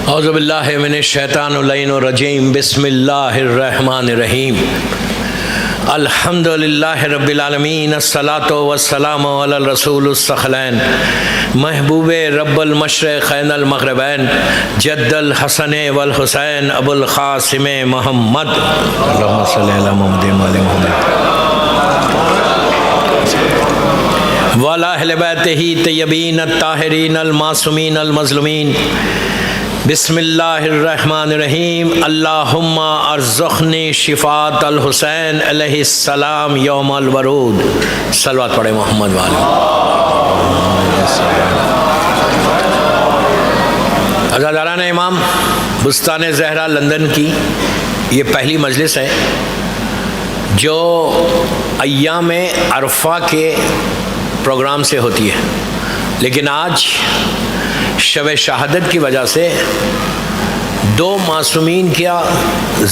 औज़ुबिल्लाहि मिनश्शैतानिर्रजीम बिस्मिल्लाहिर्रहमानिर्रहीम अल्हम्दुलिल्लाहि रब्बिल आलमीन अस्सलातु वस्सलामु अला रसूलिस सखलैन महबूबे रब्बुल मशरिक़ैन अल मग़रिबैन जद्दल हसन वल हुसैन अबुल क़ासिम मोहम्मद अल्लाहुम्मा सल्लि अला मुहम्मद व आलि मुहम्मद व अला अहलि बैतिही तय्यबीन अत्ताहिरीन अल मासूमीन अल मज़लूमीन बिस्मिल्लाहिर्रहमानिर्रहीम अल्लाहुम्मा अर्ज़ुक़नी शिफ़ात अल हुसैन अलैहिस्सलाम यौमल वरूद। सलवात पढ़े मोहम्मद वाले। अज़ादारान इमाम बुस्तान ज़हरा लंदन की ये पहली मजलिस है जो अय्याम अरफ़ा के प्रोग्राम से होती है, लेकिन आज शब शहादत की वजह से दो मासूमीन का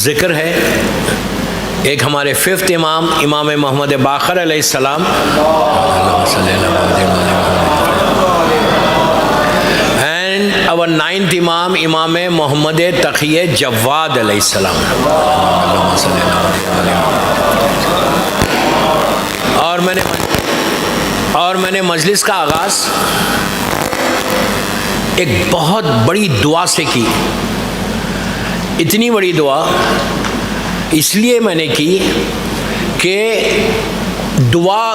ज़िक्र है। एक हमारे फिफ्थ इमाम इमाम मोहम्मद बाक़र अलैहिस्सलाम एंड अवर नाइन्थ इमाम इमाम मोहम्मद तक़ी जवाद अलैहिस्सलाम। और मैंने मजलिस का आगाज़ एक बहुत बड़ी दुआ से की। इतनी बड़ी दुआ इसलिए मैंने की कि दुआ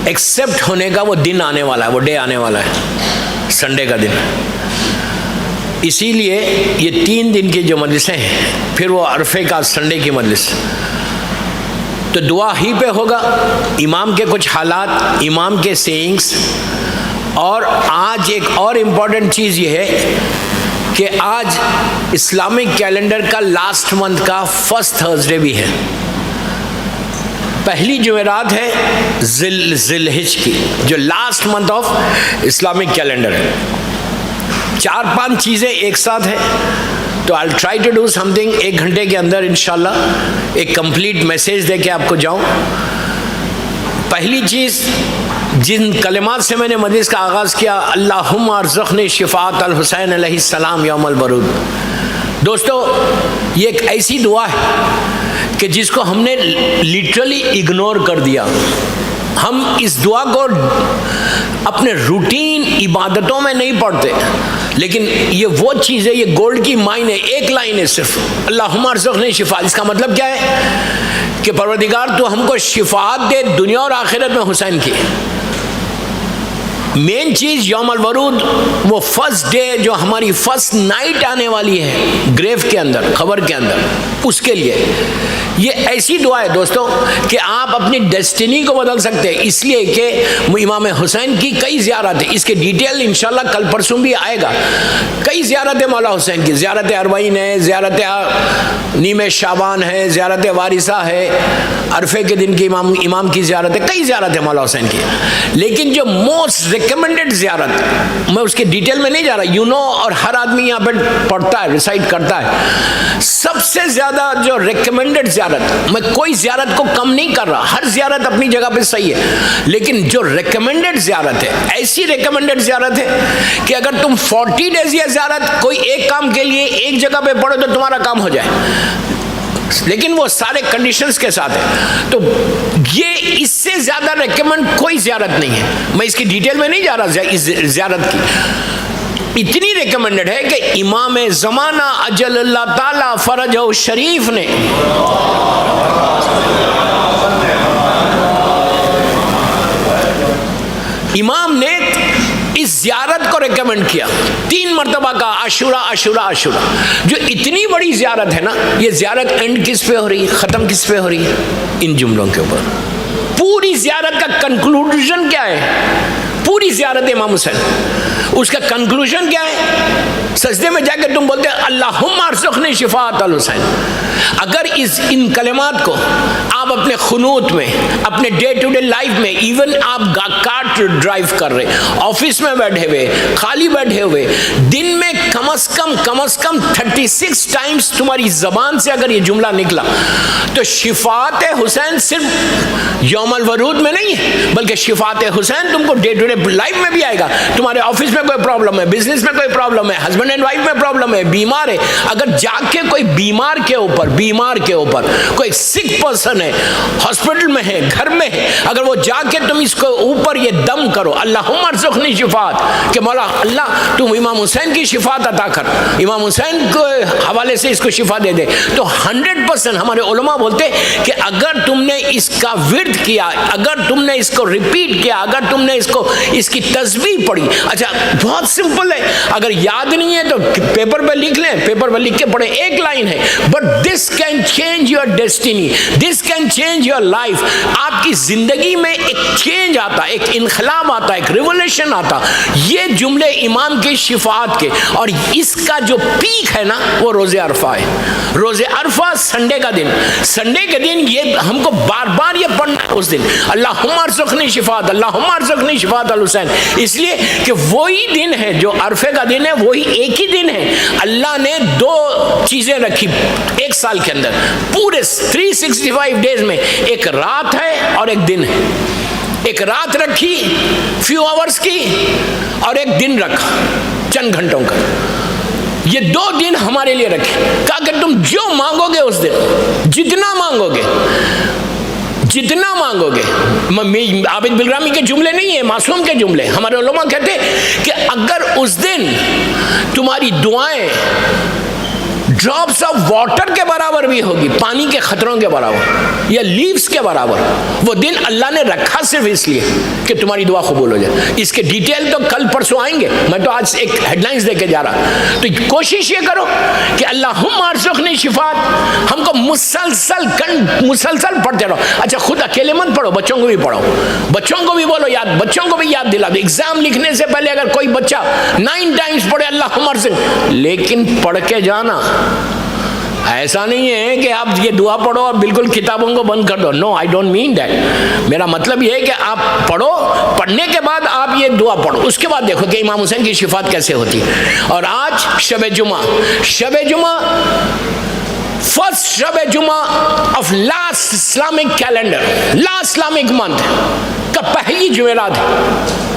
एक्सेप्ट होने का वो दिन आने वाला है, वो डे आने वाला है, संडे का दिन। इसीलिए ये 3 दिन की जो मजलिसें हैं, फिर वो अरफे का संडे की मजलिस, तो दुआ ही पे होगा। इमाम के कुछ हालात, इमाम के सेइंग्स, और आज एक और इम्पॉर्टेंट चीज़ ये है कि आज इस्लामिक कैलेंडर का लास्ट मंथ का फर्स्ट थर्सडे भी है। पहली जुमेरात है ज़िलहिज की, जो last month of Islamic calendar है। 4-5 चीज़ें एक साथ हैं, तो I try to do something 1 घंटे के अंदर इंशाल्लाह एक कंप्लीट मैसेज दे के आपको जाऊँ। पहली चीज़, जिन कलिमात से मैंने मजलिस का आगाज़ किया, अल्लाहुम्मा अर्ज़ुक़नी शिफ़ात अल हुसैन अलैहिस्सलाम यौमल वरूद। दोस्तों, ये एक ऐसी दुआ है कि जिसको हमने लिटरली इग्नोर कर दिया। हम इस दुआ को अपने रूटीन इबादतों में नहीं पढ़ते, लेकिन ये वो चीज़ है, ये गोल्ड की माइन है। एक लाइन है सिर्फ, अल्लाहुम्मा अर्ज़ुक़नी शिफ़ा। इसका मतलब क्या है कि परवरदिगार तू हमको शिफ़ात दे दुनिया और आखिरत में हुसैन की। मेन चीज़ यौमल वरूद, वो फर्स्ट डे जो हमारी फर्स्ट नाइट आने वाली है ग्रेव के अंदर, खबर के अंदर, उसके लिए ये ऐसी दुआ है दोस्तों कि आप अपनी डेस्टिनी को बदल सकते हैं। इसलिए कि इमाम हुसैन की कई ज़ियारत है, इसके डिटेल इंशाल्लाह कल परसों भी आएगा। कई ज़ियारत है मौला हुसैन की, ज़ियारत अरबईन है, ज़ियारत नीम शाबान है, ज़ियारत वारिसा है, अरफे के दिन की इमाम की ज़ियारत है, कई ज़ियारत है मौला हुसैन की। लेकिन जो मोस्ट रिकमेंडेड ज़ियारत, मैं उसके डिटेल में नहीं जा रहा, और हर आदमी यहाँ पर पढ़ता है, रिसाइट करता है। सबसे ज़्यादा जो रिकमेंडेड ज़ियारत, मैं कोई ज़ियारत को कम नहीं कर रहा, हर ज़ियारत अपनी जगह पे सही है, लेकिन जो रिकमेंडेड ज़ियारत है, ऐसी रिकमेंडेड ज़ियारत है कि अगर तुम 40 डेज ये ज़ियारत कोई एक काम के लिए एक जगह पे पढ़ो तो तुम्हारा काम हो जाए, लेकिन वो सारे कंडीशंस के साथ है। तो ये इससे ज़्यादा रिकमेंड कोई ज़ियारत नहीं है। मैं इसकी डिटेल में नहीं जा रहा इस ज़ियारत की। इतनी रिकमेंडेड है कि इमाम ज़माना अजल अल्लाह ताला फरजहु शरीफ ने इमाम ने इस ज़ियारत को रिकमेंड किया 3 मरतबा का, आशूरा आशूरा आशूरा। जो इतनी बड़ी ज़ियारत है ना, ये ज़ियारत एंड किस पे हो रही है, ख़त्म किस पे हो रही है, इन जुमलों के ऊपर। पूरी ज़ियारत का कंक्लूजन क्या है? पूरी ज़ियारत इमाम हुसैन, उसका कंक्लूजन क्या है? सजदे में जाकर तुम बोलते अल्लाहुम्मा अर्ज़ुक़नी शिफ़ात अल हुसैन। अगर इन कलिमात को आप अपने खुनूत में, अपने डे टू डे लाइफ में, इवन आप कार ड्राइव कर रहे, ऑफिस में बैठे हुए, खाली बैठे हुए, दिन में कम कम से कम 36 टाइम्स तुम्हारी जबान से अगर ये जुमला निकला तो शिफात हुसैन सिर्फ यौमल वरूद में नहीं है, बल्कि शिफात हुसैन तुमको डे टू डे लाइफ में भी आएगा। तुम्हारे ऑफिस में कोई प्रॉब्लम है, बिजनेस में कोई प्रॉब्लम है, हस्बैंड एंड वाइफ में प्रॉब्लम है, बीमार है, अगर जाके कोई बीमार के ऊपर कोई सिक पर्सन है, हॉस्पिटल में है, घर में है, अगर वो जाके तुम इसको ऊपर ये दम करो, अल्लाहुम्मा अर्ज़ुक़नी शिफात, कि मौला अल्लाह तुम इमाम हुसैन की शिफात अता कर, इमाम हुसैन के हवाले से इसको शिफा दे दे, तो 100% हमारे उलमा बोलते कि अगर तुमने इसका विर्द किया, अगर तुमने इसको रिपीट किया, अगर तुमने इसकी तस्बीह पढ़ी, अच्छा बहुत सिंपल है, अगर याद नहीं है तो पेपर पे लिख लें, पेपर पे लिख के पढ़े, एक लाइन है, but this can change your destiny, this can change your life. आपकी जिंदगी में एक चेंज आता, एक इनकलाब आता, एक रिवोल्यूशन आता, ये जुमले इमाम के शिफात के। और इसका जो पीक है ना वो रोज़े अरफा है। रोज़े अरफा संडे का दिन, संडे के दिन ये हमको बार बार ये पढ़ना है उस दिन, अल्लाहुम्मा अर्ज़ुक़नी शिफात, अल्लाहुम्मा अर्ज़ुक़नी शिफात अल हुसैन, इसलिए कि वही दिन है जो अरफे का दिन है, वही एक ही दिन है। अल्लाह ने दो चीजें रखी एक साल के अंदर, पूरे 365 डेज में, एक रात है और एक दिन है। एक रात रखी फ्यू आवर्स की और एक दिन रखा चंद घंटों का। ये 2 दिन हमारे लिए रखे, कहा कि तुम जो मांगोगे उस दिन, जितना मांगोगे, आबिद बिलरामी के जुमले नहीं है, मासूम के जुमले। हमारे उलमा कहते कि अगर उस दिन तुम्हारी दुआएं ड्रॉप्स ऑफ वाटर के बराबर भी होगी, पानी के खतरों के बराबर या लीव्स के बराबर, वो दिन अल्लाह ने रखा सिर्फ इसलिए कि तुम्हारी दुआ कबूल हो जाए। इसके डिटेल तो कल परसों आएंगे, मैं तो आज एक हेडलाइंस देके जा रहा। तो कोशिश ये करो कि अल्लाहुम्मा अर्ज़ुक़नी शिफात, हमको मुसलसल पढ़ते रहो। अच्छा खुद अकेले मत पढ़ो, बच्चों को भी पढ़ो, बच्चों को भी बोलो याद, बच्चों को भी याद दिला दो। एग्जाम लिखने से पहले अगर कोई बच्चा 9 टाइम्स पढ़े अल्लाहुम्मा अर्ज़ुक़नी, लेकिन पढ़ के जाना, ऐसा नहीं है कि आप ये दुआ पढ़ो और बिल्कुल किताबों को बंद कर दो। No, I don't mean that. मेरा मतलब ये है कि आप पढ़ो, पढ़ने के बाद आप ये दुआ पढ़ो, उसके बाद देखो कि इमाम हुसैन की शिफात कैसे होती है। और आज शब जुमा, फर्स्ट शब जुमा of last Islamic calendar, last Islamic month का पहली जुमेरात है।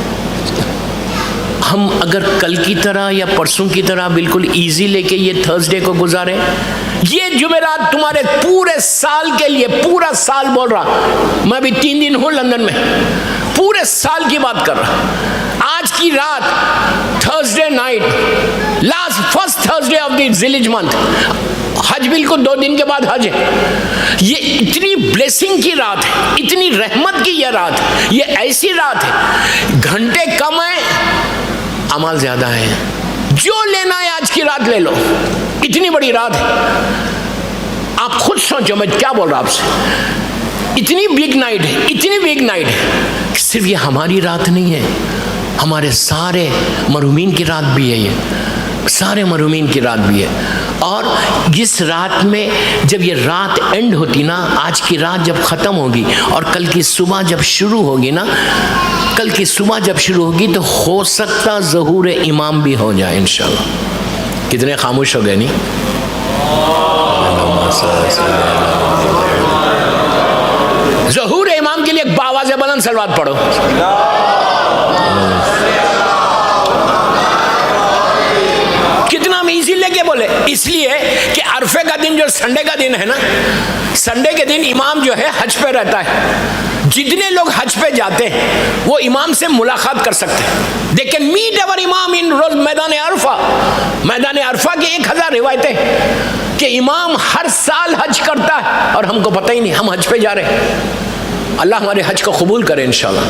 हम अगर कल की तरह या परसों की तरह बिल्कुल इजी लेके ये थर्सडे को गुजारें, ये जुमेरात तुम्हारे पूरे साल के लिए, पूरा साल बोल रहा, मैं भी 3 दिन हूं लंदन में, पूरे साल की बात कर रहा। आज की रात Thursday night, first Thursday of the Zilhij month, हज बिल्कुल 2 दिन के बाद हज है। ये इतनी ब्लेसिंग की रात है, इतनी रहमत की यह रात है, ये ऐसी रात है, घंटे कम है, अमाल ज्यादा है। जो लेना है आज की रात ले लो, इतनी बड़ी रात है। आप खुद सोचो, मैं क्या बोल रहा आपसे, इतनी बिग नाइट है, इतनी बिग नाइट है। सिर्फ ये हमारी रात नहीं है, हमारे सारे मरहूमीन की रात भी है, ये सारे मरहूमीन की रात भी है। और इस रात में जब ये रात एंड होती ना, आज की रात जब ख़त्म होगी और कल की सुबह जब शुरू होगी ना, कल की सुबह जब शुरू होगी तो हो सकता ज़हूर इमाम भी हो जाए इंशाल्लाह। कितने खामोश हो गए नहीं? ज़हूर इमाम के लिए एक बावाज़ बुलंद सलवात पढ़ो। कितना हम इजी लेके बोले, इसलिए कि अरफे का दिन जो संडे का दिन है ना, संडे के दिन इमाम जो है हज पे रहता है। जितने लोग हज पे जाते हैं वो इमाम से मुलाकात कर सकते हैं। दे कैन मीट अवर इमाम इन रोज मैदान अरफा। मैदान अरफा की 1000 रिवायतें कि इमाम हर साल हज करता है और हमको पता ही नहीं, हम हज पे जा रहे हैं। अल्लाह हमारे हज को कबूल करे इंशाल्लाह।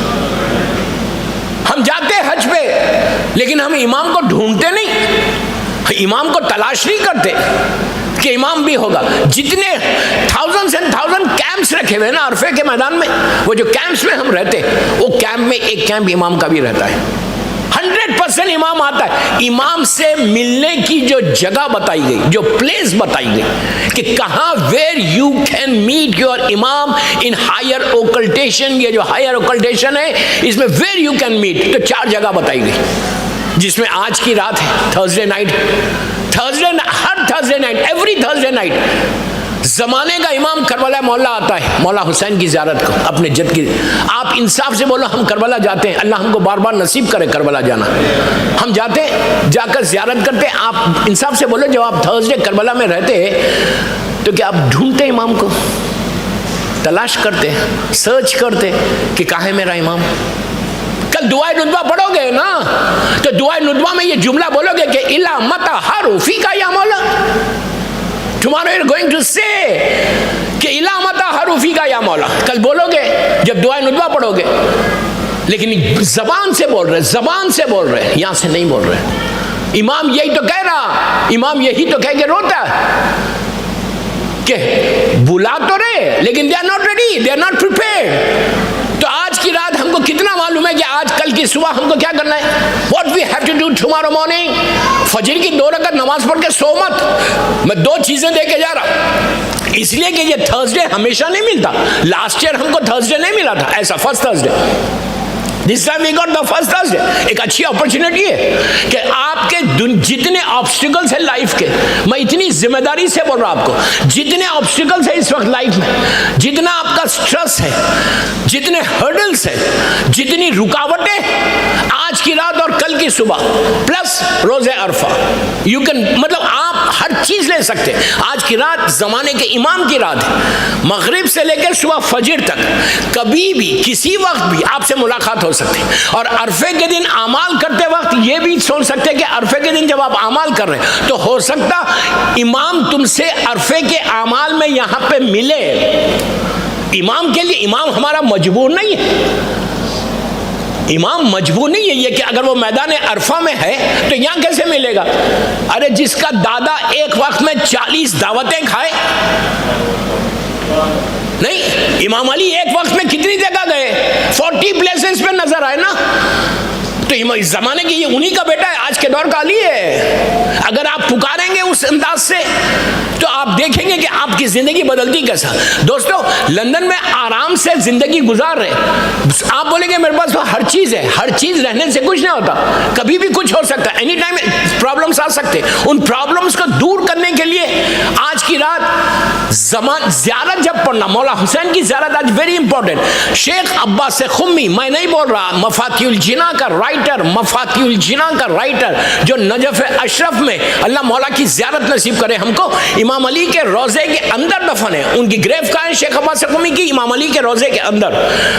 हम जाते हैं हज पे, लेकिन हम इमाम को ढूंढते नहीं, इमाम को तलाश नहीं करते कि इमाम भी होगा। जितने थाउजेंड्स एंड थाउजेंड कैंप्स रखे हुए हैं ना अरफे के मैदान में, वो जो कैंप्स में हम रहते हैं, वो कैंप में एक कैंप इमाम का भी रहता है। 100% इमाम आता है। इमाम से मिलने की जो जगह बताई गई, जो प्लेस बताई गई कि कहाँ, where you can meet your imam in higher ओकल्टेशन। ये जो हायर ओकल्टेशन है, इसमें वेयर यू कैन मीट, तो 4 जगह बताई गई। जिसमें आज की रात है, थर्सडे नाइट, हर Thursday night, every Thursday night जमाने का इमाम करबला मौला आता है मौला हुसैन की ज़ियारत को, अपने जद की। आप इंसाफ से बोलो, हम करबला जाते हैं, अल्लाह हमको बार बार नसीब करे करबला जाना। हम जाते हैं, जाकर ज़ियारत करते हैं। आप इंसाफ से बोलो, जब आप थर्सडे करबला में रहते हैं तो क्या आप ढूंढते इमाम को, तलाश करते, सर्च करते कि कहाँ है मेरा इमाम? कल दुआए नुदवा पढ़ोगे ना, तो दुआए नुदवा में ये जुमला बोलोगे कि इला मता हारूफी का या मौला। Tomorrow you're going to say कि इला मता हारूफी का या मौला, कल बोलोगे जब दुआए नुदवा पढ़ोगे। लेकिन जबान से बोल रहे, जबान से बोल रहे, यहां से नहीं बोल रहे। इमाम यही तो कह रहा, इमाम यही तो कह के रोता कि बुला तो रहे लेकिन they are not ready, they are not prepared. तो आज की रात हमको कितना मालूम है कि आज कल की सुबह हमको क्या करना है? What we have to do tomorrow morning. फजर की 2 रकात नमाज पढ़ के सो मत। मैं 2 चीजें दे के जा रहा, इसलिए कि ये थर्सडे हमेशा नहीं मिलता। लास्ट ईयर हमको थर्सडे नहीं मिला था ऐसा, first Thursday. This time we got the first Thursday. एक अच्छी अपॉर्चुनिटी है कि आपके जितने ऑब्स्टिकल्स है लाइफ के, मैं इतनी जिम्मेदारी से बोल रहा हूं आपको, जितने ऑब्स्टिकल्स है इस वक्त लाइफ में, जितना आपका स्ट्रेस है, जितने हर्डल्स है, जितनी रुकावटें, आज की रात और कल की सुबह प्लस रोजे अरफा, यू कैन, मतलब आप हर चीज ले सकते हैं। आज की रात जमाने के इमाम की रात है। मगरिब से लेकर सुबह फजर तक कभी भी किसी वक्त भी आपसे मुलाकात हो सकती है। और अरफे के दिन अमाल करते वक्त ये भी सोच सकते हैं कि अरफे के दिन जब आप अमाल कर रहे हैं तो हो सकता इमाम तुमसे अरफे के अमाल में यहां पे मिले। इमाम के लिए, इमाम हमारा मजबूर नहीं है, इमाम मजबूर नहीं है ये कि अगर वो मैदान अरफा में है तो यहां कैसे मिलेगा। अरे जिसका दादा एक वक्त में 40 दावतें खाए, नहीं, इमाम अली एक वक्त में कितनी जगह गए, 40 प्लेसेस पे नजर आए ना। तो इस जमाने की ये उन्हीं का बेटा है, आज के दौर का अली है। अगर आप पुकारेंगे उस अंदाज से तो आप देखेंगे कि आपकी जिंदगी बदलती कैसा। दोस्तों, लंदन में आराम से जिंदगी गुजार रहे, आप बोलेंगे मेरे पास तो हर चीज है, हर चीज रहने से कुछ नहीं होता, कभी भी कुछ हो सकता है, एनी टाइम प्रॉब्लम्स आ सकते। उन प्रॉब्लम्स को दूर करने के लिए आज की रात ज़ियारत जब पढ़ना, मौला हुसैन की ज़ियारत आज वेरी इंपॉर्टेंट। शेख अब्बास खुम्मी, मैं नहीं बोल रहा, मफातिउल जिना का राइटर, मफातिउल जिना का राइटर जो नजफ अशरफ में, अल्लाह मौला की ज़ियारत नसीब करे हमको, इमाम अली के रोजे के अंदर दफन है। उनकी ग्रेव कहाँ है? शेख अब्बास खुम्मी की इमाम अली के रोजे के अंदर,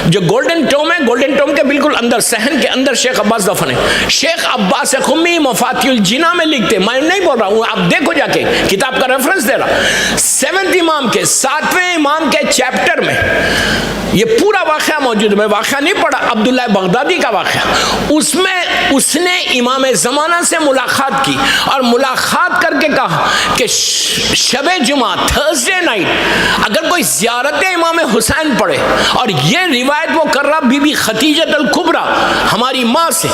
जो गोल्डन टोम है, गोल्डन टोम के बिल्कुल अंदर, सहन के अंदर शेख अब्बास दफन है। शेख अब्बास खुम्मी मफातिउल जिना में लिखते, मैं नहीं बोल रहा हूँ, आप देखो जाके, किताब का रेफरेंस दे रहा, 7वें इमाम के, 7वें इमाम के चैप्टर में ये पूरा वाक़या मौजूद है। मैं वाक़या नहीं पढ़ा, अब्दुल्लाह बगदादी का वाक़या, उसमें उसने इमाम ज़माना से मुलाकात की और मुलाकात करके कहा कि शबे जुमा, थर्सडे नाइट, अगर कोई ज़ियारत इमाम हुसैन पढ़े, और ये रिवायत वो कर रहा बीबी खतीजत अल कुबरा, हमारी माँ से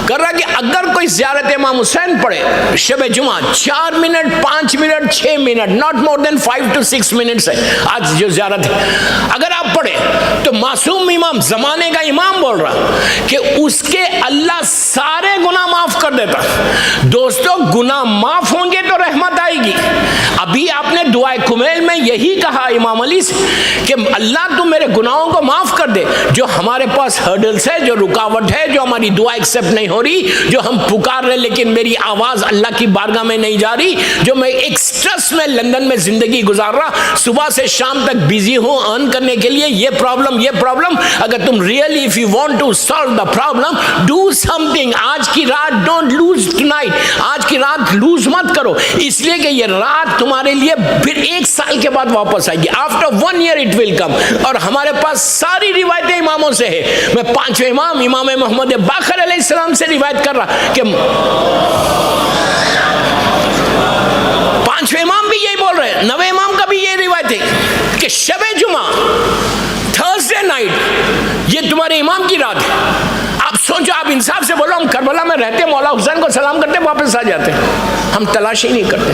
कर रहा कि अगर कोई ज़ियारत इमाम हुसैन पढ़े शबे जुमा, 4 minute, 5 minute, 6 minute, not more than 5 to 6 minutes है आज जो ज़ियारत है, अगर आप पढ़े तो मासूम इमाम, जमाने का इमाम बोल रहा कि उसके अल्लाह सारे गुनाह माफ कर देता। दोस्तों, गुनाह माफ होंगे तो रहमत आएगी। अभी आपने दुआए कुमैल में यही कहा इमाम अली से कि अल्लाह तू मेरे गुनाहों को माफ कर दे। जो हमारे पास हर्डल्स है, जो रुकावट है, जो हमारी दुआ एक्सेप्ट नहीं हो रही, जो हम पुकार रहे लेकिन मेरी आवाज अल्लाह की बारगाह में नहीं जा रही, जो मैं एक स्ट्रेस में लंदन में जिंदगी गुजार रहा, सुबह से शाम तक बिजी हूं अर्न करने के लिए, ये प्रॉब्लम, अगर तुम really if you want to solve the problem, do something. आज की रात डोंट लूज टुनाइट, आज की रात लूज मत करो, इसलिए कि ये रात तुम्हारे लिए फिर 1 साल के बाद वापस आएगी। After 1 year it will come. और हमारे पास सारी रिवायतें इमामों से है। मैं 5वें इमाम, इमाम मोहम्मद बाकर अलैहिस्सलाम से रिवायत कर रहा कि 5वें इमाम भी यही बोल रहे हैं, 9वें इमाम का भी ये रिवायत है कि शबे जुमा, थर्सडे नाइट, ये तुम्हारे इमाम की रात है। आप सोचो, आप इंसाफ से बोलो, हम करबला में रहते, मौला हुसैन को सलाम करते, वापस आ जाते, हम तलाशी नहीं करते,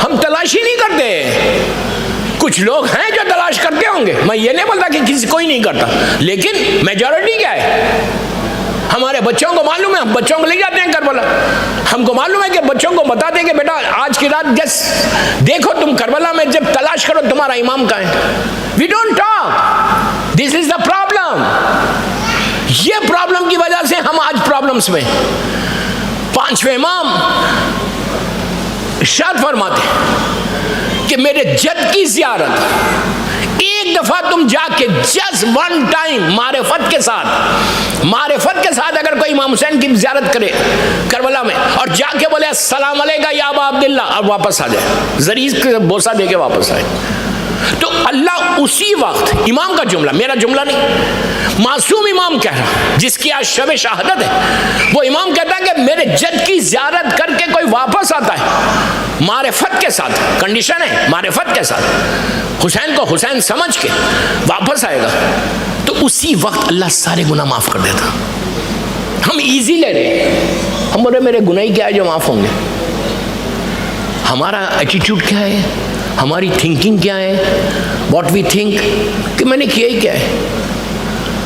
हम तलाशी नहीं करते। कुछ लोग हैं जो तलाश करते होंगे, मैं ये नहीं बोलता कि किसी कोई नहीं करता, लेकिन मेजॉरिटी क्या है? हमारे बच्चों को मालूम है, हम बच्चों को ले जाते हैं करबला। हमको मालूम है कि बच्चों को बताते हैं कि बेटा आज की रात जस्ट देखो, तुम करबला में जब तलाश करो तुम्हारा इमाम कहाँ है। We don't talk, this is the problem. ये प्रॉब्लम की वजह से हम आज प्रॉब्लम्स में। पांचवें इमाम इरशाद फरमाते कि मेरे जद की ज़ियारत, एक दफा तुम जाके जस्ट वन टाइम मारिफत के साथ अगर कोई इमाम हुसैन की ज़ियारत करे करबला में और जाके बोले अस्सलाम अलैका या अबा अब्दुल्लाह और वापस आ जाए, ज़रीज़ का बोसा देके वापस आए, तो अल्लाह उसी वक्त, इमाम का जुमला, मेरा जुमला नहीं, मासूम इमाम कह रहा, जिसकी आज शब शहादत है, वो इमाम कहता है कि मेरे जद की ज़ियारत करके कोई वापस आता है मारिफत के साथ, कंडीशन है मारिफत के साथ, हुसैन को हुसैन समझ के वापस आएगा, तो उसी वक्त अल्लाह सारे गुनाह माफ़ कर देता। हम इजी ले रहे, हम बोले मेरे गुनाह ही क्या है जो माफ़ होंगे। हमारा एटीट्यूड क्या है, हमारी थिंकिंग क्या है, वॉट वी थिंक कि मैंने किया ही क्या है,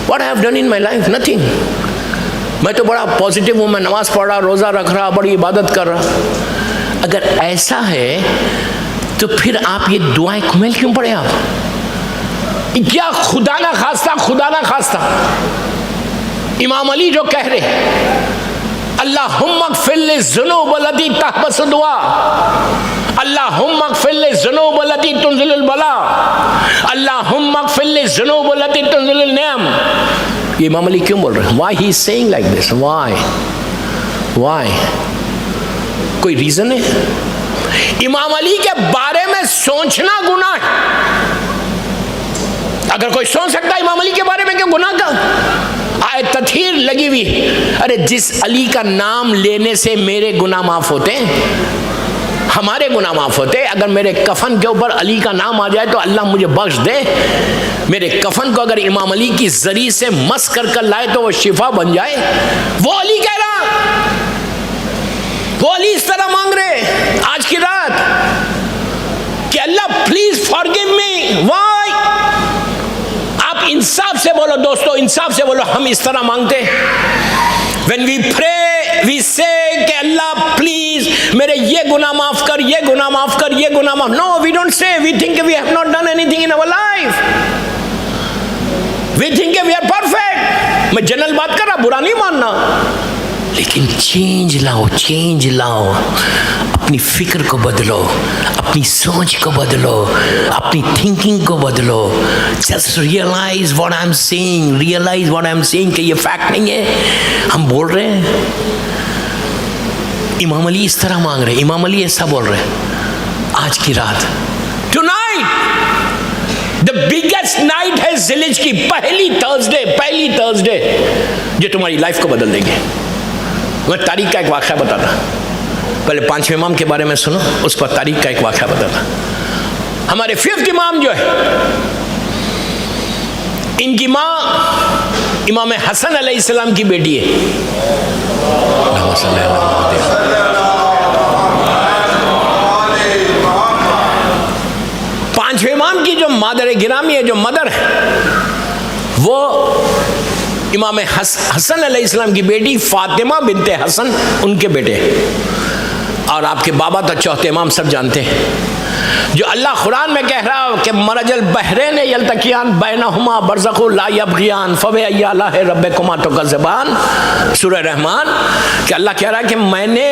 what I have done in my life, nothing. मैं तो बड़ा पॉजिटिव हूँ, मैं नमाज पढ़ रहा, रोज़ा रख रहा, बड़ी इबादत कर रहा। अगर ऐसा है तो फिर आप ये दुआएं कुमेल क्यों पढ़े आप? क्या खुदा ना खास्ता इमाम अली जो कह रहे अल्लाहुम्मा ग़फ़िर लिज़्ज़ुनूब लती तहबस दुआ, अल्लाहुम्मा ग़फ़िर लिज़्ज़ुनूब लती तुनज़िलुल बला, अल्लाहुम्मा ग़फ़िर लिज़्ज़ुनूब लती तुनज़िलुल निअम। ये इमाम अली क्यों बोल रहे हैं? Why he is saying like this? Why? कोई रीजन है? इमाम अली के बारे में सोचना गुनाह है। अगर कोई सोच सकता है इमाम अली के बारे में, क्या गुनाह का आए तथहीर लगी हुई? अरे जिस अली का नाम लेने से मेरे गुनाह माफ होते हैं, हमारे गुनाह माफ होते। अगर मेरे कफन के ऊपर अली का नाम आ जाए तो अल्लाह मुझे बख्श दे। मेरे कफन को अगर इमाम अली की जरी से मस कर लाए तो वो शिफा बन जाए। वो अली कह रहा, वो अली इस तरह मांग रहे आज की रात कि अल्लाह प्लीज फॉरगिव मी। व्हाई? आप इंसाफ से बोलो दोस्तों, इंसाफ से बोलो। हम इस तरह मांगते When we pray, we say कि अल्लाह प्लीज मेरे ये गुनाह माफ कर, ये गुनाह माफ कर, ये गुनाह माफ। No, we don't say. We think we have not done anything in our life. We think we are perfect. मैं जनरल बात कर रहा, बुरा नहीं मानना, लेकिन चेंज लाओ। अपनी फिक्र को बदलो, अपनी सोच को बदलो, अपनी थिंकिंग को बदलो। Just realise what I am saying, कि ये फैक्ट नहीं है, हम बोल रहे हैं। इमाम अली इस तरह मांग रहे, इमाम अली ऐसा बोल रहे आज की रात। टुनाइट द बिगेस्ट नाइट है जिलिज की, पहली थर्सडे जो तुम्हारी लाइफ को बदल देंगे। मैं तारीख का एक वाक़या बताता, पहले पांचवें इमाम के बारे में सुनो, उसके बाद तारीख का एक वाक़या बताता। हमारे फिफ्थ इमाम जो है, इनकी माँ इमाम हसन अलैहिस्सलाम की बेटी है। पांचवें इमाम की जो मादर गिरामी है, जो मदर है, वो इमाम हसन अलैहिस्सलाम की बेटी फातिमा बिनते हसन, उनके बेटे। और आपके बाबा तो चौथे इमाम सब जानते हैं, जो अल्लाह कुरान में कह रहा है कि मरजल बहरैन यल्तकियान बैनहुमा बरज़खुन ला यबग़ियान फबिअय्यि आलाइ रब्बिकुमा तुकज़्ज़िबान, सूरह रहमान। कि अल्लाह कह रहा है कि मैंने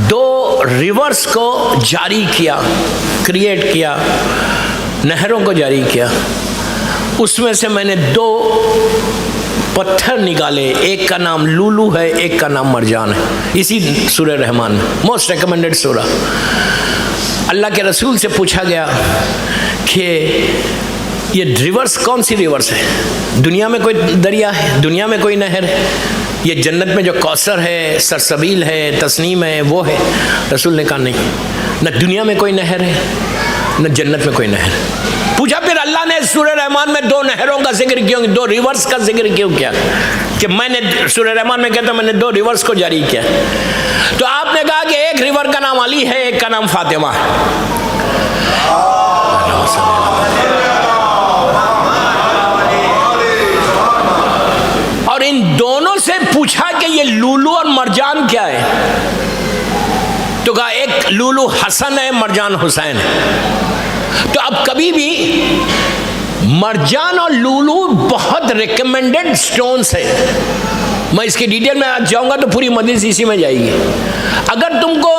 दो रिवर्स को जारी किया, क्रिएट किया, नहरों को जारी किया, उसमें से मैंने दो पत्थर निकाले, एक का नाम लूलू है, एक का नाम मरजान है। इसी सूरह रहमान में, मोस्ट रिकमेंडेड सूरह। अल्लाह के रसूल से पूछा गया कि ये रिवर्स कौन सी रिवर्स है? दुनिया में कोई दरिया है, दुनिया में कोई नहर है? ये जन्नत में जो कौसर है, सरसबील है, तस्नीम है, वो है? रसूल ने कहा नहीं, न दुनिया में कोई नहर है, न जन्नत में कोई नहर। पूछा फिर अल्लाह ने सूरह रहमान में दो नहरों का जिक्र क्यों, दो रिवर्स का जिक्र क्यों किया? कि मैंने सूरह रहमान में कहता मैंने दो रिवर्स को जारी किया। तो आपने कहा कि एक रिवर का नाम अली है, एक का नाम फातिमा है। और इन दोनों से पूछा कि ये लूलू और मरजान क्या है, तो कहा एक लूलू हसन है, मरजान हुसैन है। तो अब कभी भी मरजान और लूलू बहुत रिकमेंडेड स्टोन्स है। मैं इसकी डिटेल में आज जाऊंगा तो पूरी मजलिस इसी में जाएगी। अगर तुमको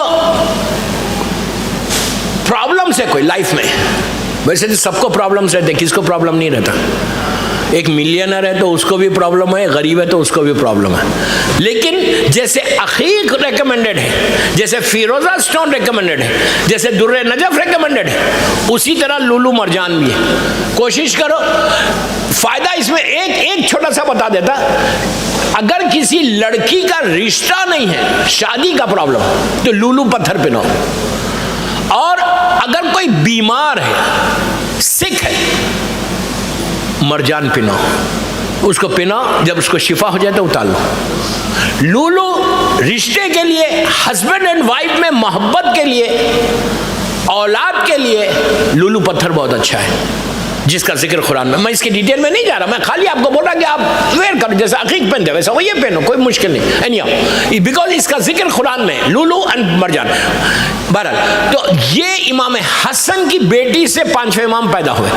प्रॉब्लम्स है कोई लाइफ में, वैसे तो सबको प्रॉब्लम्स रहते, किसको प्रॉब्लम नहीं रहता। एक मिलियनर है तो उसको भी प्रॉब्लम है, गरीब है तो उसको भी प्रॉब्लम है, लेकिन जैसे अकीक रिकमेंडेड है, जैसे फिरोजा स्टोन रिकमेंडेड है, जैसे दुर्रे नजफ रिकमेंडेड है, उसी तरह लूलू मरजान भी है। कोशिश करो। फायदा इसमें एक छोटा सा बता देता, अगर किसी लड़की का रिश्ता नहीं है, शादी का प्रॉब्लम, तो लूलू पत्थर पिनो। और अगर कोई बीमार है, सिक है, मरजान पिनो, उसको पिनो, जब उसको शिफा हो जाए तो उतार लो। लूलू रिश्ते के लिए, हस्बैंड एंड वाइफ में मोहब्बत के लिए, औलाद के लिए लूलू पत्थर बहुत अच्छा है, जिसका जिक्र कुरान में। मैं इसकी डिटेल में नहीं जा रहा, मैं खाली आपको बोल रहा कि आप वेयर करो, जैसे अकीक पहनते वैसा वो ये पहनो, कोई मुश्किल नहीं। एनी बिकॉज इसका जिक्र कुरान में, लूलू एंड मरजान। बहरहाल, तो ये इमाम हसन की बेटी से पांचवें इमाम पैदा हुए।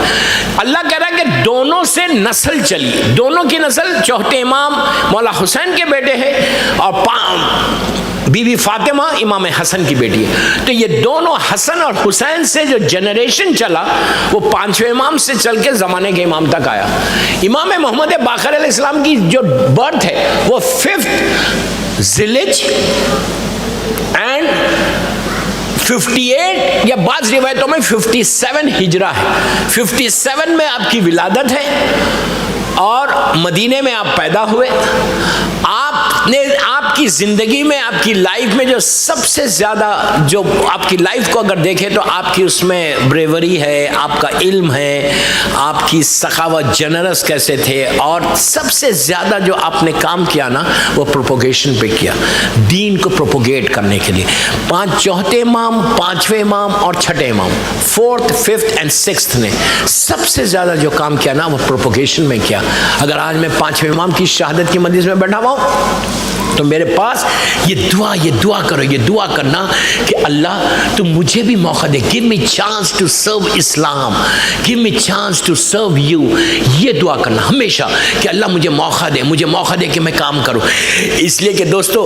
अल्लाह कह रहा है कि दोनों से नस्ल चली, दोनों की नस्ल। चौथे इमाम मौला हुसैन के बेटे हैं और बीबी फातिमा इमाम हसन की बेटी है। तो ये दोनों हसन और हुसैन से जो जनरेशन चला, वो पांचवें इमाम से चल के ज़माने के इमाम तक आया। इमाम मोहम्मद बाक़र अलैहिस्सलाम की जो बर्थ है वो 5 ज़िलहिज एंड 58 या बाज़ रिवायतों में 57 हिजरा है। 57 में आपकी विलादत है और मदीने में आप पैदा हुए। आपने आपकी ज़िंदगी में, आपकी लाइफ में जो सबसे ज़्यादा, जो आपकी लाइफ को अगर देखें तो आपकी उसमें ब्रेवरी है, आपका इल्म है, आपकी सखावत, जनरस कैसे थे, और सबसे ज़्यादा जो आपने काम किया ना, वो प्रोपोगेशन पे किया, दीन को प्रोपोगेट करने के लिए। चौथे इमाम, पाँचवें इमाम और छठे इमाम, 4th, 5th एंड 6th ने सबसे ज़्यादा जो काम किया ना, वो प्रोपोगेशन में किया। अगर आज मैं पाँचवें इमाम की शहादत की मजलिस में बैठा हुआ हूँ, तो मेरे पास ये दुआ करो, ये दुआ करना कि अल्लाह तुम मुझे भी मौका दे, give me chance to serve Islam, give me chance to serve you. ये दुआ करना हमेशा कि अल्लाह मुझे मौका दे कि मैं काम करूं। इसलिए कि दोस्तों,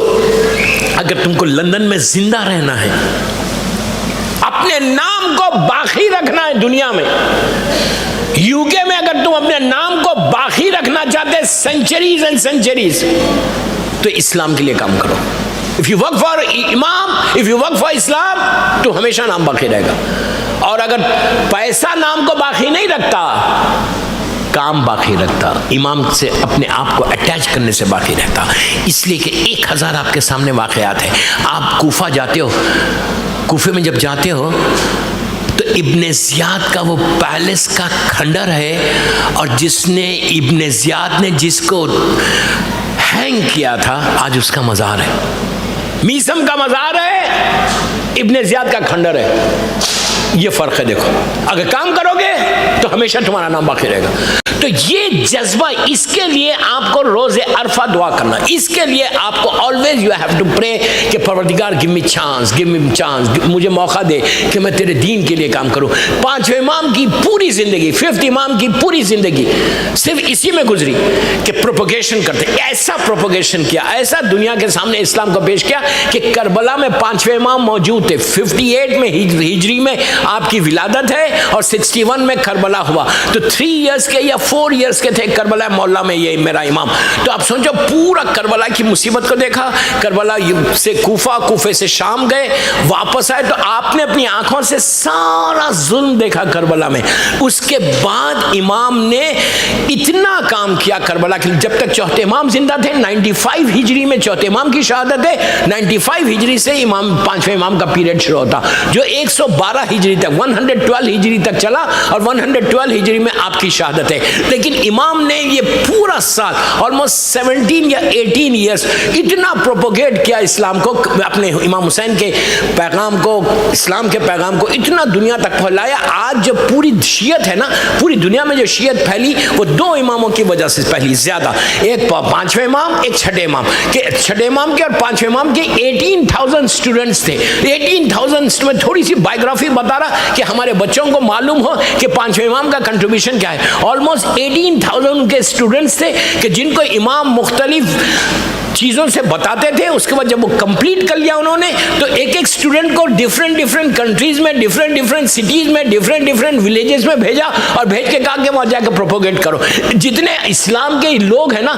अगर तुमको लंदन में जिंदा रहना है, अपने नाम को बाकी रखना है दुनिया में, यूके में अगर तुम अपने नाम को बाकी रखना चाहते सेंचुरीज एंड सेंचुरीज, तो इस्लाम के लिए काम करो। इफ यू वर्क फॉर इमाम, इफ यू वर्क फॉर इस्लाम, तो हमेशा नाम बाकी रहेगा। और अगर पैसा नाम को बाकी नहीं रखता, काम बाकी रखता, इमाम से अपने आप को अटैच करने से बाकी रहता। इसलिए कि 1000 आपके सामने वाक़यात है। आप कूफा जाते हो, कूफे में जब जाते हो तो इब्ने ज़ियाद का वो पैलेस का खंडर है, और जिसने इब्ने ज़ियाद ने जिसको हैंग किया था, आज उसका मज़ार है। मीसम का मज़ार है, इब्ने ज़ियाद का खंडर है। ये फ़र्क है। देखो, अगर काम करोगे तो हमेशा तुम्हारा नाम बाकी रहेगा। तो ये जज्बा, इसके लिए आपको रोज़े अरफा दुआ करना, इसके लिए आपको always you have to pray कि परवरदिगार गिव मी चांस, मुझे मौका दे कि मैं तेरे दीन के लिए काम करूं। पांचवें इमाम की पूरी ज़िंदगी, 5th इमाम की पूरी ज़िंदगी सिर्फ इसी में गुजरी कि प्रोपोगेशन करते। ऐसा प्रोपोगेशन किया, ऐसा दुनिया के सामने इस्लाम को पेश किया कि करबला में पांचवें इमाम मौजूद थे। 58 में हिजरी में आपकी विलादत है और 61 में करबला हुआ। तो 3 इयर्स के या 4 इयर्स के थे करबला मौला में ये मेरा इमाम। तो आप सोचो, पूरा करबला की मुसीबत को देखा, करबला से कूफा, कूफे से शाम गए, वापस आए, तो आपने अपनी आंखों से सारा जुल्म देखा करबला में। उसके बाद इमाम ने इतना काम किया करबला के लिए, जब तक चौथे इमाम जिंदा थे। 95 हिजरी में चौथे इमाम की शहादत है, 95 हिजरी से इमाम पांचवें इमाम का पीरियड शुरू होता, जो 112 हिजरी तक, 112 हिजरी तक चला, और 112 हिजरी में आपकी शहादत है। लेकिन इमाम ने ये पूरा साल ऑलमोस्ट 17 या 18 ईयर्स इतना प्रोपोगेट किया इस्लाम को, अपने इमाम हुसैन के पैगाम को, इस्लाम के पैगाम को इतना दुनिया तक फैलाया। आज जो पूरी शियत है ना, पूरी दुनिया में जो शियत फैली वो दो इमामों की वजह से फैली ज़्यादा, एक पांचवें इमाम, एक छठे इमाम के। छठे इमाम के और पांचवें इमाम के 18,000 स्टूडेंट्स थे। 18,000 में थोड़ी सी बायोग्राफी बता रहा कि हमारे बच्चों को मालूम हो कि पांचवें इमाम का कंट्रीब्यूशन क्या है। ऑलमोस्ट 18,000 के स्टूडेंट्स थे कि जिनको इमाम मुख्तलिफ चीज़ों से बताते थे। उसके बाद जब वो कंप्लीट कर लिया उन्होंने, तो एक एक स्टूडेंट को डिफरेंट डिफरेंट कंट्रीज में, डिफरेंट डिफरेंट सिटीज में, डिफरेंट डिफरेंट विलेजेस में भेजा और भेज के कहा कि वहाँ जाकर प्रोपोगेट करो। जितने इस्लाम के लोग हैं ना,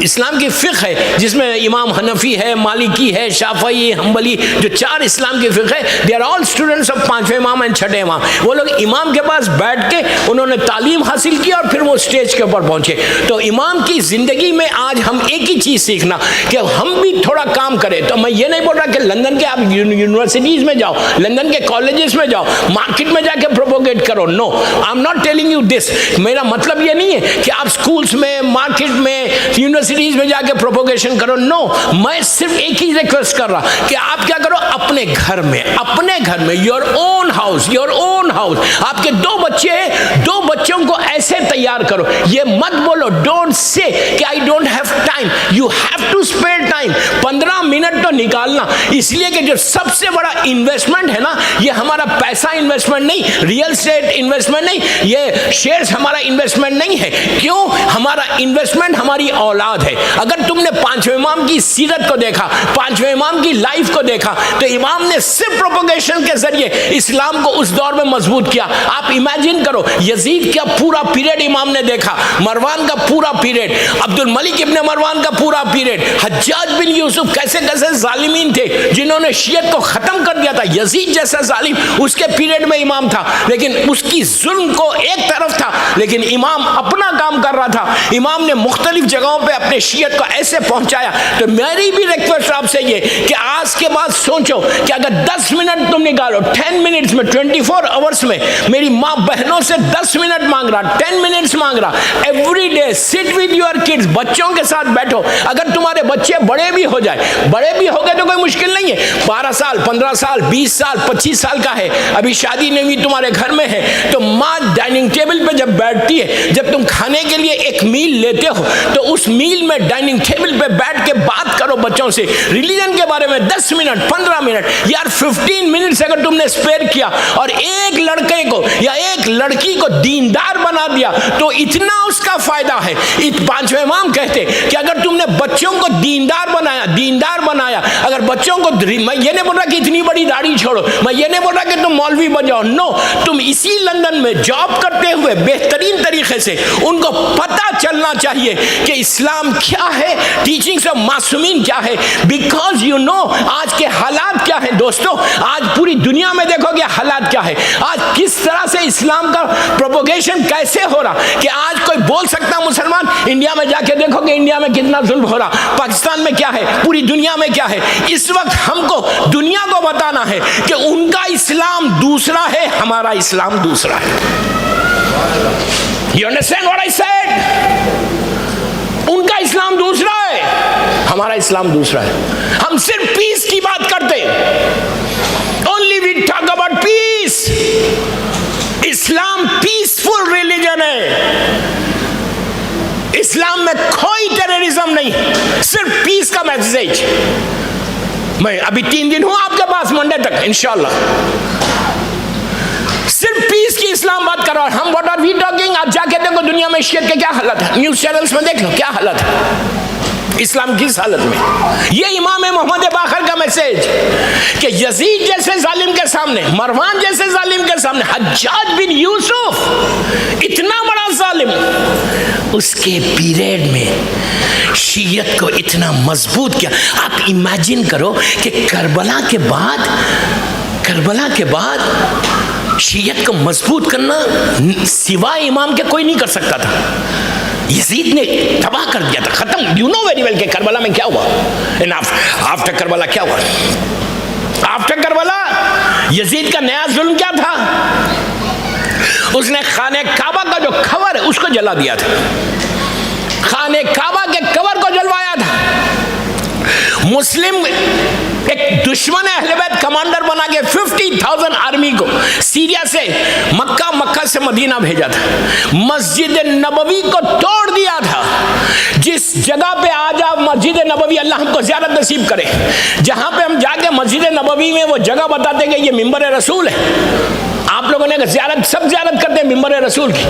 इस्लाम की फ़िक़्ह है जिसमें इमाम हनफी है, मालिकी है, शाफ़ई, हम्बली, जो चार इस्लाम की फ़िक़्ह है, they are all students of पांचवें इमाम एंड छठे इमाम। वो लोग इमाम के पास बैठ के उन्होंने तालीम हासिल की और फिर वो स्टेज के ऊपर पहुँचे। तो इमाम की ज़िंदगी में आज हम एक ही चीज़ सीखना कि हम भी थोड़ा काम करें। तो मैं ये नहीं बोल रहा कि लंदन के आप यूनिवर्सिटीज में जाओ, लंदन के कॉलेजेस में जाओ, मार्केट में जाके प्रोपोगेट करो। No, I am not telling you this. मेरा मतलब ये नहीं है कि आप स्कूल्स में, मार्केट में, यूनिवर्सिटीज में जाके प्रोपोगेशन करो। नो, मैं सिर्फ एक ही रिक्वेस्ट कर रहा कि आप क्या करो, अपने घर में, अपने घर में, your own house, your own house. आपके दो बच्चे हैं, दो बच्चों को ऐसे तैयार करो। ये मत बोलो, डोंट से कि I don't have time. You have to spare time. 15 minute तो निकालना, इसलिए कि जो सबसे बड़ा इन्वेस्टमेंट है ना, ये हमारा पैसा इन्वेस्टमेंट नहीं, रियल एस्टेट इन्वेस्टमेंट नहीं, ये शेयर्स हमारा इन्वेस्टमेंट नहीं है। क्यों? हमारा इन्वेस्टमेंट हमारी औलाद है। अगर तुमने पांचवें इमाम की सीरत को देखा, पांचवें इमाम की लाइफ को देखा, तो इमाम ने सिर्फ प्रोपोगेशन के जरिए इस्लाम को उस दौर में मजबूत किया। आप इमेजिन करो, यजीद का पूरा पीरियड इमाम ने देखा, मरवान का पूरा पीरियड, अब्दुल मलिक इब्ने मरवान का पूरा पीरियड, हज्जाज बिन यूसुफ कैसे कैसे जालिमीन थे जिन्होंने शियत को खत्म कर दिया था। यजीद जैसा जालिम उसके पीरियड में इमाम था, लेकिन उसकी जुल्म को एक तरफ था, लेकिन इमाम अपना काम कर रहा था। इमाम ने मुख्तलिफ जगहों पे अपने शियत को ऐसे पहुंचाया। तो मेरी भी रिक्वेस्ट आपसे ये कि आज के बाद सोचो कि अगर 10 मिनट तुम निकालो, 10 मिनट्स में, 24 आवर्स में, मेरी माँ बहनों से 10 मिनट मांग रहा, 10 मिनट्स मांग रहा, every day seat with your kids, बच्चों के साथ बैठो। अगर तुम्हारे बच्चे बड़े भी हो जाए, बड़े भी हो गए तो कोई मुश्किल नहीं है, 12 साल, 15 साल, 20 साल, 25 साल का है, अभी शादी नहीं हुई, तुम्हारे घर में है, तो माँ डाइनिंग टेबल पे जब बैठती है, जब तुम खाने के लिए एक मील लेते हो, तो उस मील में डाइनिंग टेबल पे बैठ के बात करो बच्चों से रिलीजन के बारे में। 10 मिनट, 15 मिनट, यार 15 मिनट अगर तुमने स्पेयर किया और एक लड़के को या एक लड़की को दीनदार बना दिया, तो इतना उसका फायदा है। पांचवें इमाम कहते कि अगर तुमने बच्चों को दीनदार बनाया, अगर बच्चों को, मैं ये नहीं बोल रहा कि इतनी बड़ी दाढ़ी छोड़ो, मैं ये नहीं बोल रहा कि तुम मौलवी बन जाओ, नो, तुम इसी लंदन में जॉब करते हुए बेहतरीन तरीके से उनको पता चलना चाहिए कि इस्लाम क्या है, टीचिंग्स ऑफ मासूमीन क्या है। बिकॉज यू नो आज के हालात क्या है दोस्तों, आज पूरी दुनिया में देखोगे हालात क्या है, आज किस तरह से इस्लाम का प्रोपोगेशन कैसे हो रहा, कि आज कोई बोल सकता मुसलमान, इंडिया में जाके देखोगे इंडिया में कितना जुल्म हो रहा, पाकिस्तान में क्या है, पूरी दुनिया में क्या है। इस वक्त हमको दुनिया को बताना है कि उनका इस्लाम दूसरा है, हमारा इस्लाम दूसरा है। You understand what I said? उनका इस्लाम दूसरा है, हमारा इस्लाम दूसरा है। हम सिर्फ पीस की बात करते, only we talk about peace. इस्लाम पीसफुल रिलीजन है, इस्लाम में कोई टेररिज्म नहीं, सिर्फ पीस का मैसेज। मैं अभी 3 दिन हूं आपके पास, मंडे तक इंशाल्लाह, सिर्फ पीस की इस्लाम बात कर रहा है। हम व्हाट आर वी टॉकिंग, आप जाके देखो दुनिया में शियत के क्या हालत है, न्यूज चैनल्स में देख लो क्या हालत है इस्लाम किस हालत में। ये इमाम मोहम्मद बाखर का मैसेज कि यजीद जैसे जालिम के सामने, मरवान जैसे जालिम के सामने, हज्जाज बिन यूसुफ इतना बड़ा जालिम, उसके पीरियड में शियत को इतना मजबूत किया। आप इमेजिन करो कि करबला के बाद शियत को मजबूत करना सिवाय इमाम के कोई नहीं कर सकता था। यजीद ने तबाह कर दिया था, खत्म। यू नो वेरी वेल कि करबला में क्या हुआ, एंड आफ्टर करबला क्या हुआ। आफ्टर करबला यजीद का नया जुल्म क्या था, उसने खाने काबा का जो कवर है उसको जला दिया था, खाने काबा के कवर को जलवाया था। मुस्लिम एक दुश्मन अहले बैत कमांडर बना के 50,000 आर्मी को सीरिया से मक्का से मदीना भेजा था। मस्जिद नबवी को तोड़ दिया था। जिस जगह पे आज आप मस्जिद नबवी, अल्लाह हमको ज़ियारत नसीब करे, जहां पे हम जाके मस्जिद नबवी में वो जगह बताते कि ये मिंबर रसूल है। आप लोगों ने ज़ियारत, सब ज़ियारत करते हैं मिंबर रसूल की,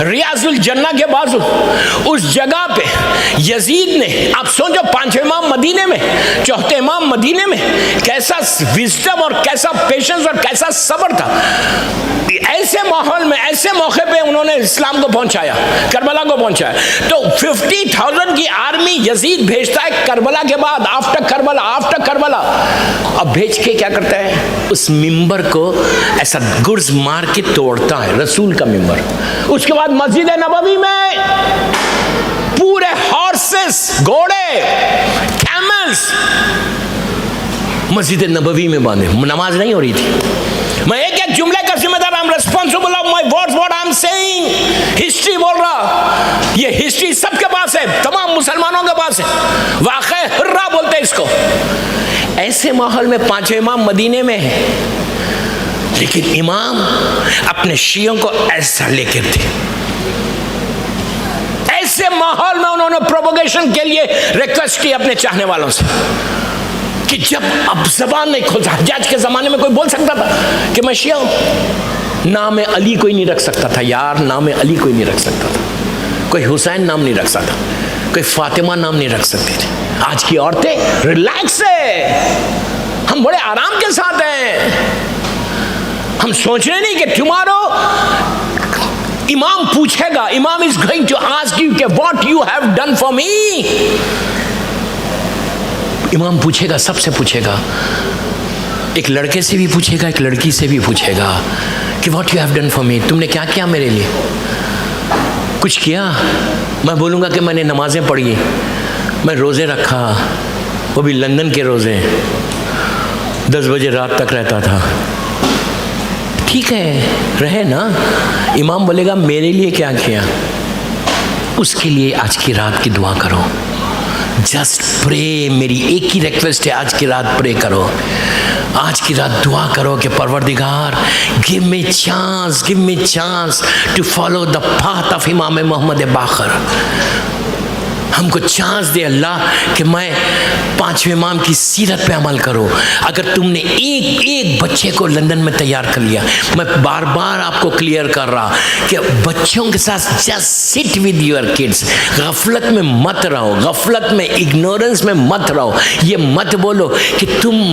रियाजुल जन्ना के बाजू उस जगह पे यजीद ने, आप सोचो 5वें इमाम मदीने में, 4थे इमाम मदीने में, कैसा विजडम और कैसा पेशेंस और कैसा सब्र था। ऐसे माहौल में, ऐसे मौके पे उन्होंने इस्लाम को पहुंचाया, करबला को पहुंचाया। तो 50,000 की आर्मी यजीद भेजता है करबला के बाद, आफ्टर करबला। अब भेज के क्या करता है, उस मिंबर को ऐसा गुर्ज मार के तोड़ता है, रसूल का मिंबर। उसके बाद मस्जिद नबवी में पूरे हॉर्सेस, घोड़े, कैमल्स मस्जिद नबवी में बांधे, नमाज नहीं हो रही थी। मैं एक जुमले का जिम्मेदार, I am responsible of my words, what I am saying. History बोल रहा, ये हिस्ट्री सबके पास है, तमाम मुसलमानों के पास है, वाक़े हुर्रा बोलते हैं इसको। ऐसे माहौल में 5वें इमाम मदीने में है, लेकिन इमाम अपने शियों को ऐसा लेकर थे। ऐसे माहौल में उन्होंने प्रोपोगेशन के लिए रिक्वेस्ट की अपने चाहने वालों से कि जब अब जबान नहीं खोलता, हज्जाज के जमाने में कोई बोल सकता था कि मैं शिया हूं, नाम अली कोई नहीं रख सकता था यार, नाम अली कोई नहीं रख सकता था, कोई हुसैन नाम नहीं रख सकता, कोई फातिमा नाम नहीं रख सकती थी। आज की औरतें रिलैक्स है, हम बड़े आराम के साथ हैं, हम सोच रहे नहीं कि तुम्हारो इमाम पूछेगा, इमाम is going to ask you कि what you have done for me. इमाम पूछेगा, सबसे पूछेगा, एक लड़के से भी पूछेगा, एक लड़की से भी पूछेगा कि what you have done for मी, तुमने क्या किया मेरे लिए, कुछ किया। मैं बोलूँगा कि मैंने नमाजें पढ़ी, मैं रोज़े रखा, वो भी लंदन के रोज़े, 10 बजे रात तक रहता था। ठीक है, रहे ना। इमाम बोलेगा मेरे लिए क्या किया, उसके लिए आज की रात की दुआ करो, जस्ट प्रे। मेरी एक ही रिक्वेस्ट है, आज की रात प्रे करो, आज की रात दुआ करो कि परवरदिगार give me chance to follow the path of imam Mohammad बाकर। हमको चांस दे अल्लाह कि मैं 5वें इमाम की सीरत पे अमल करूं। अगर तुमने एक बच्चे को लंदन में तैयार कर लिया, मैं बार बार आपको क्लियर कर रहा कि बच्चों के साथ just sit with your kids, गफलत में मत रहो, गफलत में, इग्नोरेंस में मत रहो। ये मत बोलो कि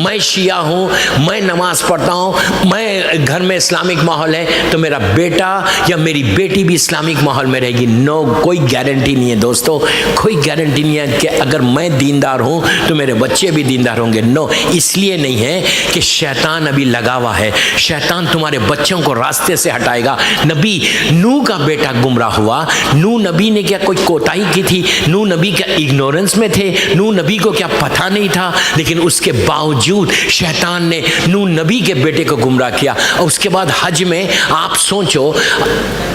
मैं शिया हूँ, मैं नमाज पढ़ता हूँ, मैं घर में इस्लामिक माहौल है तो मेरा बेटा या मेरी बेटी भी इस्लामिक माहौल में रहेगी। नो, कोई गारंटी नहीं है दोस्तों, कोई गारंटी नहीं है कि अगर मैं दीनदार हूं तो मेरे बच्चे भी दीनदार होंगे। नो, इसलिए नहीं है कि शैतान अभी लगा हुआ है, शैतान तुम्हारे बच्चों को रास्ते से हटाएगा। नबी नूह का बेटा गुमराह हुआ, नूह नबी ने क्या कोई कोताही की थी? नूह नबी क्या इग्नोरेंस में थे? नूह नबी को क्या पता नहीं था? लेकिन उसके बावजूद शैतान ने नूह नबी के बेटे को गुमराह किया। और उसके बाद हज में आप सोचो,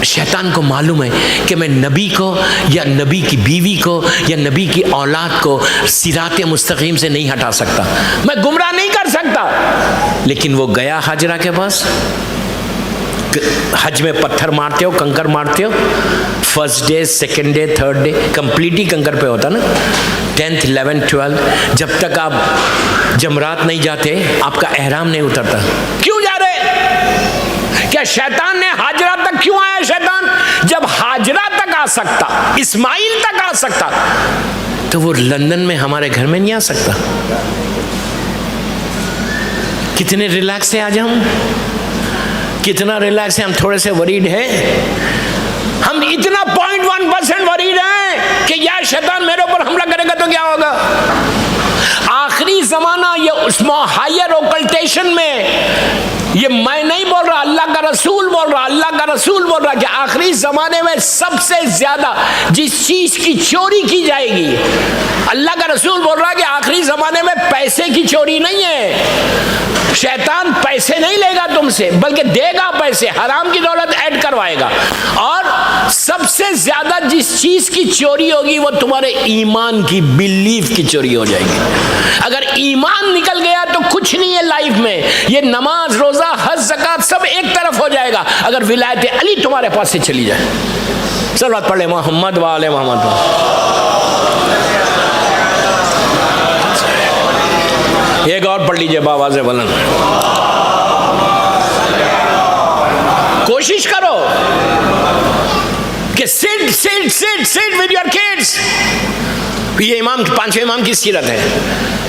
शैतान को मालूम है कि मैं नबी को या नबी की बीवी को या नबी की औलाद को सिराते मुस्तकीम से नहीं हटा सकता, मैं गुमराह नहीं कर सकता। लेकिन वो गया हाजरा के पास। हज में पत्थर मारते हो, कंकर मारते हो, first day, second day, third day, complete ही कंकर पे होता ना, 10th, 11th, 12th, जब तक आप जमरात नहीं जाते आपका एहराम नहीं उतरता। क्यों जा रहे? क्या शैतान ने हाजरा तक क्यों आया? शैतान जब हाजरा तक आ सकता, इस्माइल तक आ सकता, तो वो लंदन में हमारे घर में नहीं आ सकता। कितने रिलैक्स है आज हम, कितना रिलैक्स है हम, थोड़े से वरीड हैं हम, इतना 0.1% वरीड हैं कि यार शैतान मेरे ऊपर हमला करेगा तो क्या होगा। आखिरी जमाना ये उसमें हायर ओकल्टेशन में, ये मैं नहीं बोल रहा, अल्लाह का रसूल बोल रहा, अल्लाह का रसूल बोल रहा कि आखिरी जमाने में सबसे ज्यादा जिस चीज की चोरी की जाएगी, अल्लाह का रसूल बोल रहा कि आखिरी जमाने में पैसे की चोरी नहीं है, शैतान पैसे नहीं लेगा तुमसे, बल्कि देगा पैसे, हराम की दौलत ऐड करवाएगा। और सबसे ज्यादा जिस चीज की चोरी होगी वो तुम्हारे ईमान की, बिलीफ की चोरी हो जाएगी। अगर ईमान निकल गया तो कुछ नहीं है लाइफ में, ये नमाज, रोजा, हज, ज़कात सब एक तरफ हो जाएगा। अगर विलायत अली तुम्हारे पास से चली जाए, सल्लल्लाहु पढ़े मोहम्मद वाले मोहम्मद। एक और पढ़ लीजिए बाबा से बुलंद। कोशिश करो कि सिट विद योर किड्स। ये इमाम, पांचवें इमाम की सीरत है,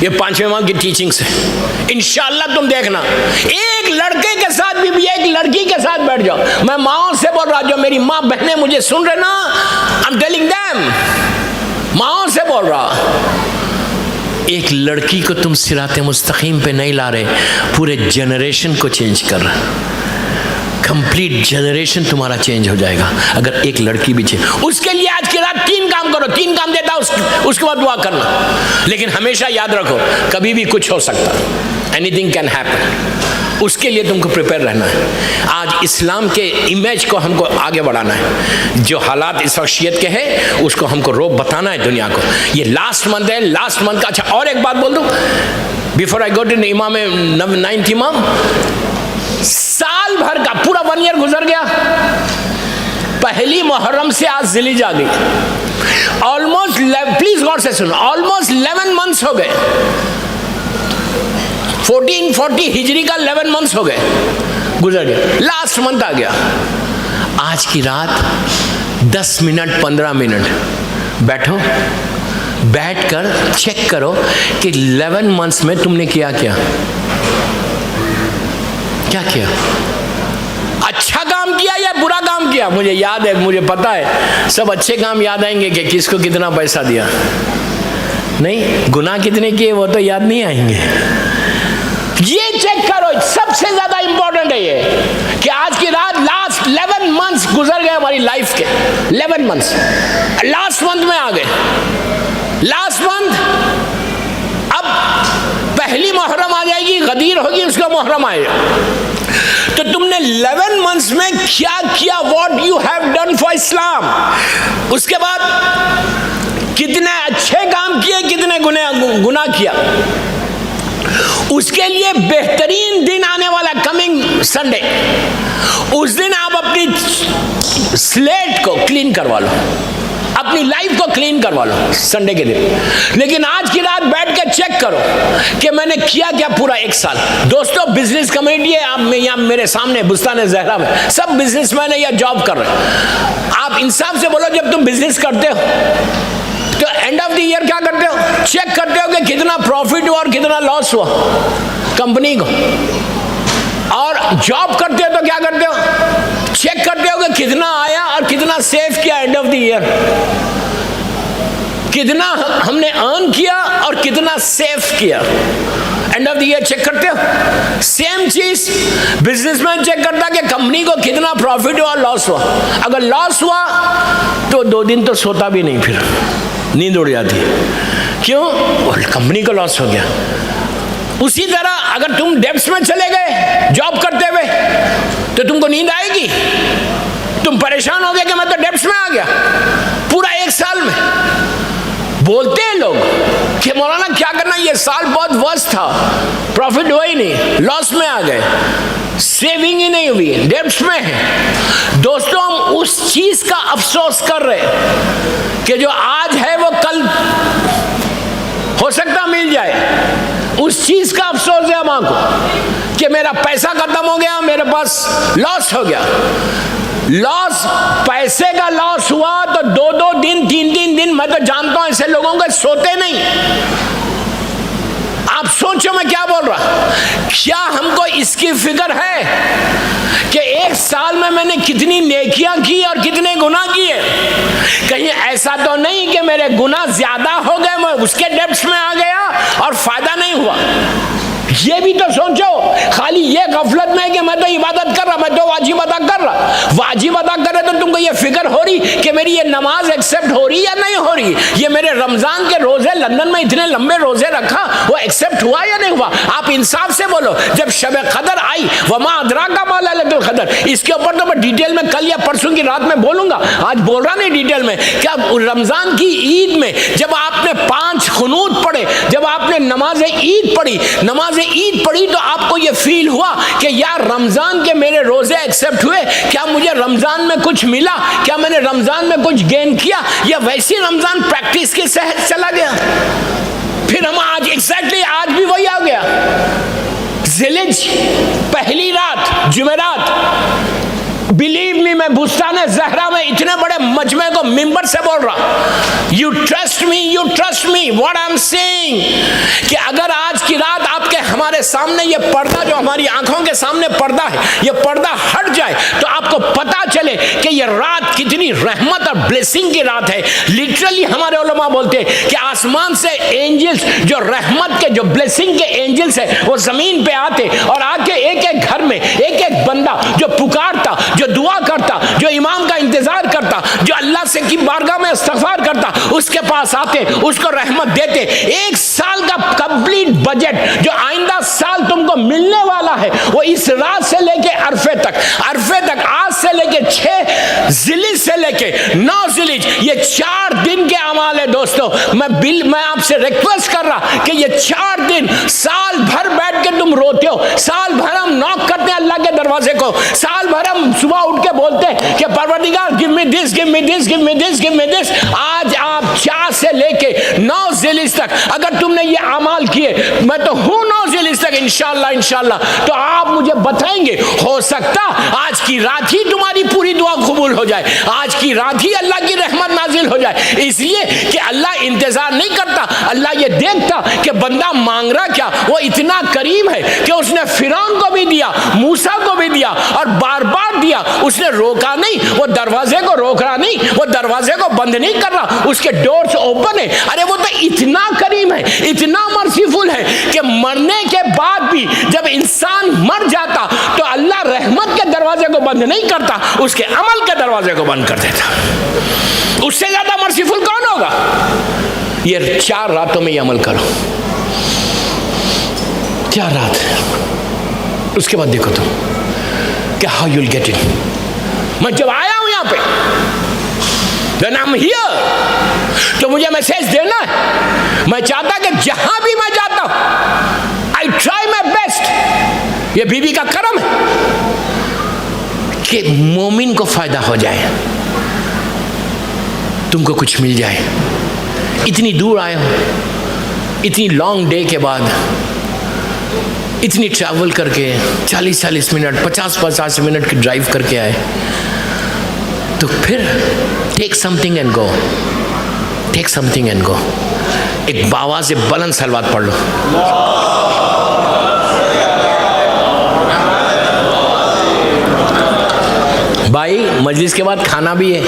ये पांचवें इमाम की टीचिंग्स है। इंशाअल्लाह तुम देखना, एक लड़के के साथ भी एक लड़की के साथ बैठ जाओ। मैं माओ से बोल रहा, जो मेरी माँ बहनें मुझे सुन रहे ना, आई एम टेलिंग देम, माओ से बोल रहा, एक लड़की को तुम सिराते मुस्तकीम पे नहीं ला रहे, पूरे जनरेशन को चेंज कर रहे। कंप्लीट जनरेशन तुम्हारा चेंज हो जाएगा अगर एक लड़की भी चेंज। उसके लिए आज की रात 3 काम करो, 3 काम देता उसके बाद दुआ करना। लेकिन हमेशा याद रखो, कभी भी कुछ हो सकता, एनीथिंग कैन हैपन। उसके लिए तुमको प्रिपेयर रहना है। आज इस्लाम के इमेज को हमको आगे बढ़ाना है। जो हालात इस शख्सियत के हैं उसको हमको रोक बताना है दुनिया को। ये लास्ट मंथ है, लास्ट मंथ का। अच्छा, और एक बात बोल दूं बिफोर आई गो टू इमाम 9th इमाम। साल भर का पूरा 1 ईयर गुजर गया, पहली मुहर्रम से आज ज़िलहिज आ गई। ऑलमोस्ट, प्लीज गौर से सुनो, ऑलमोस्ट 11 मंथ्स हो गए। 1440 हिजरी का 11 मंथ्स हो गए, गुजर गए। लास्ट मंथ आ गया। आज की रात 10 मिनट 15 मिनट बैठो, बैठकर चेक करो कि 11 मंथ्स में तुमने किया क्या क्या किया। अच्छा काम किया या बुरा काम किया। मुझे याद है, मुझे पता है, सब अच्छे काम याद आएंगे कि किसको कितना पैसा दिया, नहीं गुनाह कितने किए वो तो याद नहीं आएंगे। ये चेक करो, सबसे ज्यादा इंपॉर्टेंट है ये कि आज की रात लास्ट 11 मंथ्स गुजर गए हमारी लाइफ के। 11 मंथ्स लास्ट मंथ में आ गए। लास्ट मंथ, अब पहली मुहर्रम आ जाएगी, गदीर होगी, उसका मुहर्रम आएगा। तो तुमने 11 मंथ्स में क्या किया, what you have done for इस्लाम। उसके बाद कितने अच्छे काम किए, कितने गुनाह किया। उसके लिए बेहतरीन दिन आने वाला, कमिंग संडे, उस दिन आप अपनी स्लेट को क्लीन करवा लो, अपनी लाइफ को क्लीन करवा लो संडे के दिन। लेकिन आज की रात बैठ के चेक करो कि मैंने किया क्या पूरा 1 साल। दोस्तों, बिजनेस कम्युनिटी है, आप यहाँ मेरे सामने बुस्तान ज़हरा में सब बिजनेसमैन है या जॉब कर रहे हैं। आप इंसाफ से बोलो, जब तुम बिजनेस करते हो तो एंड ऑफ द ईयर क्या करते हो, चेक करते हो कि कितना प्रॉफिट हुआ और कितना लॉस हुआ कंपनी को। और जॉब करते हो तो क्या करते हो, चेक करते हो कि कितना आया और कितना सेव किया एंड ऑफ द ईयर, कितना हमने अर्न किया और कितना सेव किया end of the year check करते हो। सेम चीज बिजनेसमैन चेक करता है कि कंपनी को कितना प्रॉफिट हुआ, लॉस हुआ। अगर लॉस हुआ तो 2 दिन तो सोता भी नहीं, फिर नींद उड़ जाती है। क्यों, कंपनी को लॉस हो गया। उसी तरह अगर तुम डेब्ट्स में चले गए जॉब करते हुए तो तुमको नींद आएगी, तुम परेशान हो गए कि मैं तो डेब्ट्स में आ गया पूरा 1 साल में। बोलते हैं लोग कि मौलाना क्या करना, ये साल बहुत वर्स्ट था, प्रॉफिट हुआ ही नहीं, लॉस में आ गए, सेविंग ही नहीं हुई, डेब्ट्स में है। दोस्तों, हम उस चीज का अफसोस कर रहे हैं कि जो आज है वो कल हो सकता मिल जाए। उस चीज का अफसोस है हमको कि मेरा पैसा खत्म हो गया, मेरे पास लॉस हो गया। लॉस, पैसे का लॉस हुआ तो 2-2 दिन 3-3 दिन, मैं तो जानता हूं ऐसे लोगों के सोते नहीं। आप सोचो मैं क्या बोल रहा। क्या हमको इसकी फिक्र है कि 1 साल में मैंने कितनी नेकियां की और कितने गुनाह किए। कहीं ऐसा तो नहीं कि मेरे गुनाह ज्यादा हो गए, मैं उसके डेब्ट्स में आ गया और फायदा नहीं हुआ। ये भी तो सोचो, खाली ये गफलत में है कि मैं तो इबादत कर रहा, मैं तो वाजिब अदा कर रहा। वाजिब अदा करे तो तुमको ये फिक्र हो रही कि मेरी ये नमाज एक्सेप्ट हो रही या नहीं हो रही, ये मेरे रमजान के रोजे, लंदन में इतने लंबे रोजे रखा, वो एक्सेप्ट हुआ या नहीं हुआ। आप इंसाफ से बोलो। जब शब कदर आई, वमा अदराका मा लैलतुल कदर, इसके ऊपर तो मैं डिटेल में कल या परसों की रात में बोलूंगा, आज बोल रहा नहीं डिटेल में। क्या रमजान की ईद में जब आपने 5 खुनूत पढ़े, जब आपने नमाज ईद पढ़ी, तो आपको यह फील हुआ कि यार रमजान के मेरे रोजे एक्सेप्ट हुए, क्या मुझे रमजान में कुछ मिला, क्या मैंने रमजान में कुछ गेन किया, या वैसी रमजान प्रैक्टिस के सहज चला गया। फिर हम आज एग्जैक्टली आज भी वही आ गया। ज़िलहिज पहली रात जुमेरात, बिलीव मी, मैं बुस्तान ज़हरा में इतने बड़े मजमे को मिंबर से बोल रहा, you trust me what I am saying, कि अगर आज की रात आपके हमारे सामने ये पर्दा, जो हमारी आंखों के सामने पर्दा है, ये पर्दा हट जाए तो आपको पता चले कि ये रात कितनी रहमत और ब्लेसिंग की रात है। लिटरली हमारे उलमा बोलते हैं कि आसमान से एंजल्स, जो रहमत के, जो ब्लेसिंग के एंजल्स है, वो जमीन पे आते और आके एक एक घर में एक एक बंदा जो पुकारता, जो दुआ करता, जो इमाम का इंतजार करता, जो अल्लाह से की बारगाह में इस्तगफार करता, उसके पास आते, उसको रहमत देते। एक साल का कंप्लीट बजट जो आइंदा साल तुमको मिलने वाला है, वो इस रात से लेके अरफे तक आज से लेके 6 ज़िलहिज से लेके 9 ज़िलहिज, ये 4 दिन के अमाल है दोस्तों। मैं आपसे रिक्वेस्ट कर रहा कि ये 4 दिन, साल भर बैठ के तुम रोते हो, साल भर हम नॉक करते हैं अल्लाह के दरवाजे को, साल भर हम सुबह उठ के बोलते हैं कि परवरदिगार give me this, give me this, give me this, give me this. आज आप 4 से लेके 9 ज़िलहिज तक अगर तुमने ये अमाल किए, मैं तो हूं 9 ज़िलहिज तक इंशाअल्लाह, तो आप मुझे बताएंगे, हो सकता आज की रात ही तुम्हारी पूरी दुआ कबूल हो जाए, आज की रात ही अल्लाह की रहमत नाजिल हो जाए। इसलिए कि अल्लाह इंतजार नहीं करता, अल्लाह ये देखता कि बंदा मांग रहा क्या। वो इतना करीम है कि उसने फिरौन को भी दिया, मूसा को भी दिया और बार बार दिया, उसने रोका नहीं, वो दरवाजे को रोक रहा नहीं, वो दरवाजे को बंद नहीं कर रहा, उसके डोर्स ओपन है। अरे वो तो इतना करीम है, इतना मर्सीफुल है कि मरने के बाद भी जब इंसान मर जाता तो अल्लाह रहमत के दरवाजे को बंद नहीं करता, उसके अमल के दरवाजे को बंद कर देता। उससे ज्यादा मर्सीफुल कौन होगा। ये 4 रातों में ये अमल करो, 4 रात, उसके बाद देखो तुम कि हाउ यूल गेट इट। मैं जब आया हूं यहां पे, then I'm here, तो मुझे मैसेज देना है। मैं चाहता कि जहां भी मैं जाता हूं, I try my best। ये बीबी का करम है कि मोमिन को फायदा हो जाए, तुमको कुछ मिल जाए। इतनी दूर आए हो, इतनी लॉन्ग डे के बाद, इतनी ट्रैवल करके 40-40 मिनट, 50-50 मिनट की ड्राइव करके आए, तो फिर take something and go, take something and go. एक बाबा से बुलंद सलवात पढ़ लो। भाई मजलिस के बाद खाना भी है,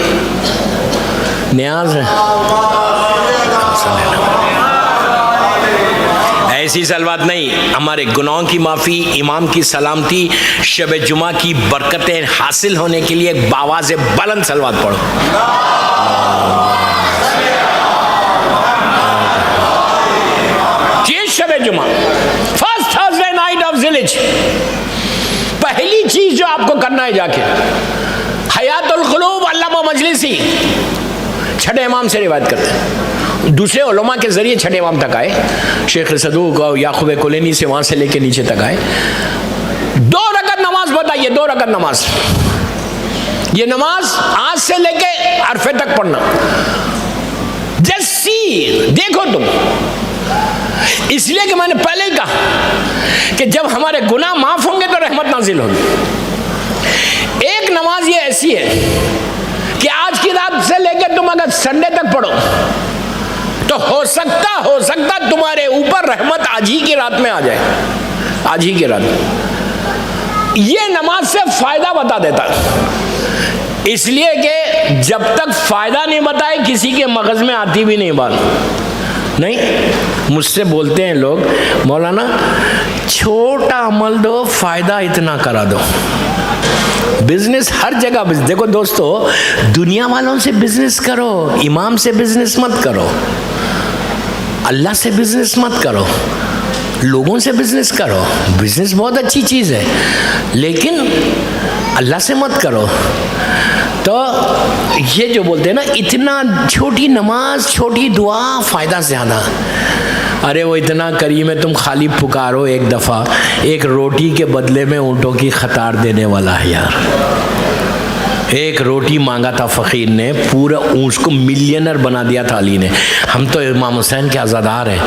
न्याज है, ऐसी सलवात नहीं, हमारे गुनाहों की माफ़ी, इमाम की सलामती, शब जुमा की बरकतें हासिल होने के लिए एक बावाज़ बुलंद सलवात पढ़ो। ये शब जुमा, फर्स्ट थर्सडे नाइट ऑफ ज़िलहिज, पहली चीज जो आपको करना है जाके हयातुल क़ुलूब अल्लामा मजलिसी छठे इमाम से रिवायत करते हैं, दूसरे उलमा के जरिए छठे इमाम तक आए, शेख सदूक और याकूब कुलैनी से वहां से लेके नीचे तक आए। 2 रकत नमाज बताइए, 2 रकत नमाज, ये नमाज आज से लेके अरफे तक पढ़ना। जस्ट सी, देखो तुम, इसलिए कि मैंने पहले ही कहा कि जब हमारे गुनाह माफ होंगे तो रहमत नाजिल होगी। एक नमाज ये ऐसी है कि आज की रात से लेकर तुम अगर संडे तक पढ़ो तो हो सकता तुम्हारे ऊपर रहमत आज ही की रात में आ जाए, आज ही की रात। ये नमाज से फायदा बता देता, इसलिए कि जब तक फायदा नहीं बताए किसी के मगज में आती भी नहीं बात। नहीं, मुझसे बोलते हैं लोग, मौलाना छोटा अमल दो, फायदा इतना करा दो। बिजनेस हर जगह बिजनेस। देखो दोस्तों, दुनिया वालों से बिजनेस करो, इमाम से बिजनेस मत करो, अल्लाह से बिजनेस मत करो, लोगों से बिजनेस करो। बिजनेस बहुत अच्छी चीज़ है, लेकिन अल्लाह से मत करो। तो ये जो बोलते हैं ना, इतना छोटी नमाज, छोटी दुआ, फ़ायदा ज़्यादा। अरे वो इतना करीम है, तुम खाली पुकारो एक दफ़ा, एक रोटी के बदले में ऊँटों की कतार देने वाला है यार। एक रोटी मांगा था फ़कीर ने, पूरा उसको मिलियनर बना दिया था अली ने। हम तो इमाम हुसैन के आज़ादार हैं।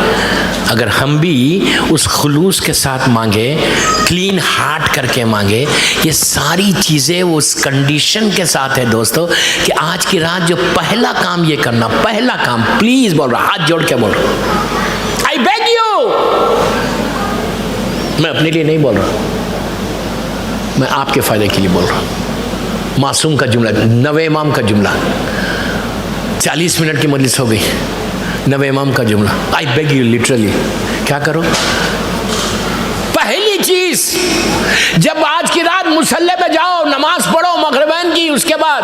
अगर हम भी उस खुलूस के साथ मांगे, क्लीन हार्ट करके मांगे, ये सारी चीज़ें उस कंडीशन के साथ है दोस्तों कि आज की रात जो पहला काम ये करना, पहला काम, प्लीज़ बोल रहा, हाथ जोड़ के बोल रहा, आई बेग यू। मैं अपने लिए नहीं बोल रहा, मैं आपके फ़ायदे के लिए बोल रहा हूँ। मासूम का जुमला, नवे इमाम का जुमला, 40 मिनट की मजलिस हो गई, नवे इमाम का जुमला, आई बेग यू, लिटरली क्या करो। पहली चीज, जब आज की रात मुसल्ले पे जाओ, नमाज पढ़ो मगरिबैन की, उसके बाद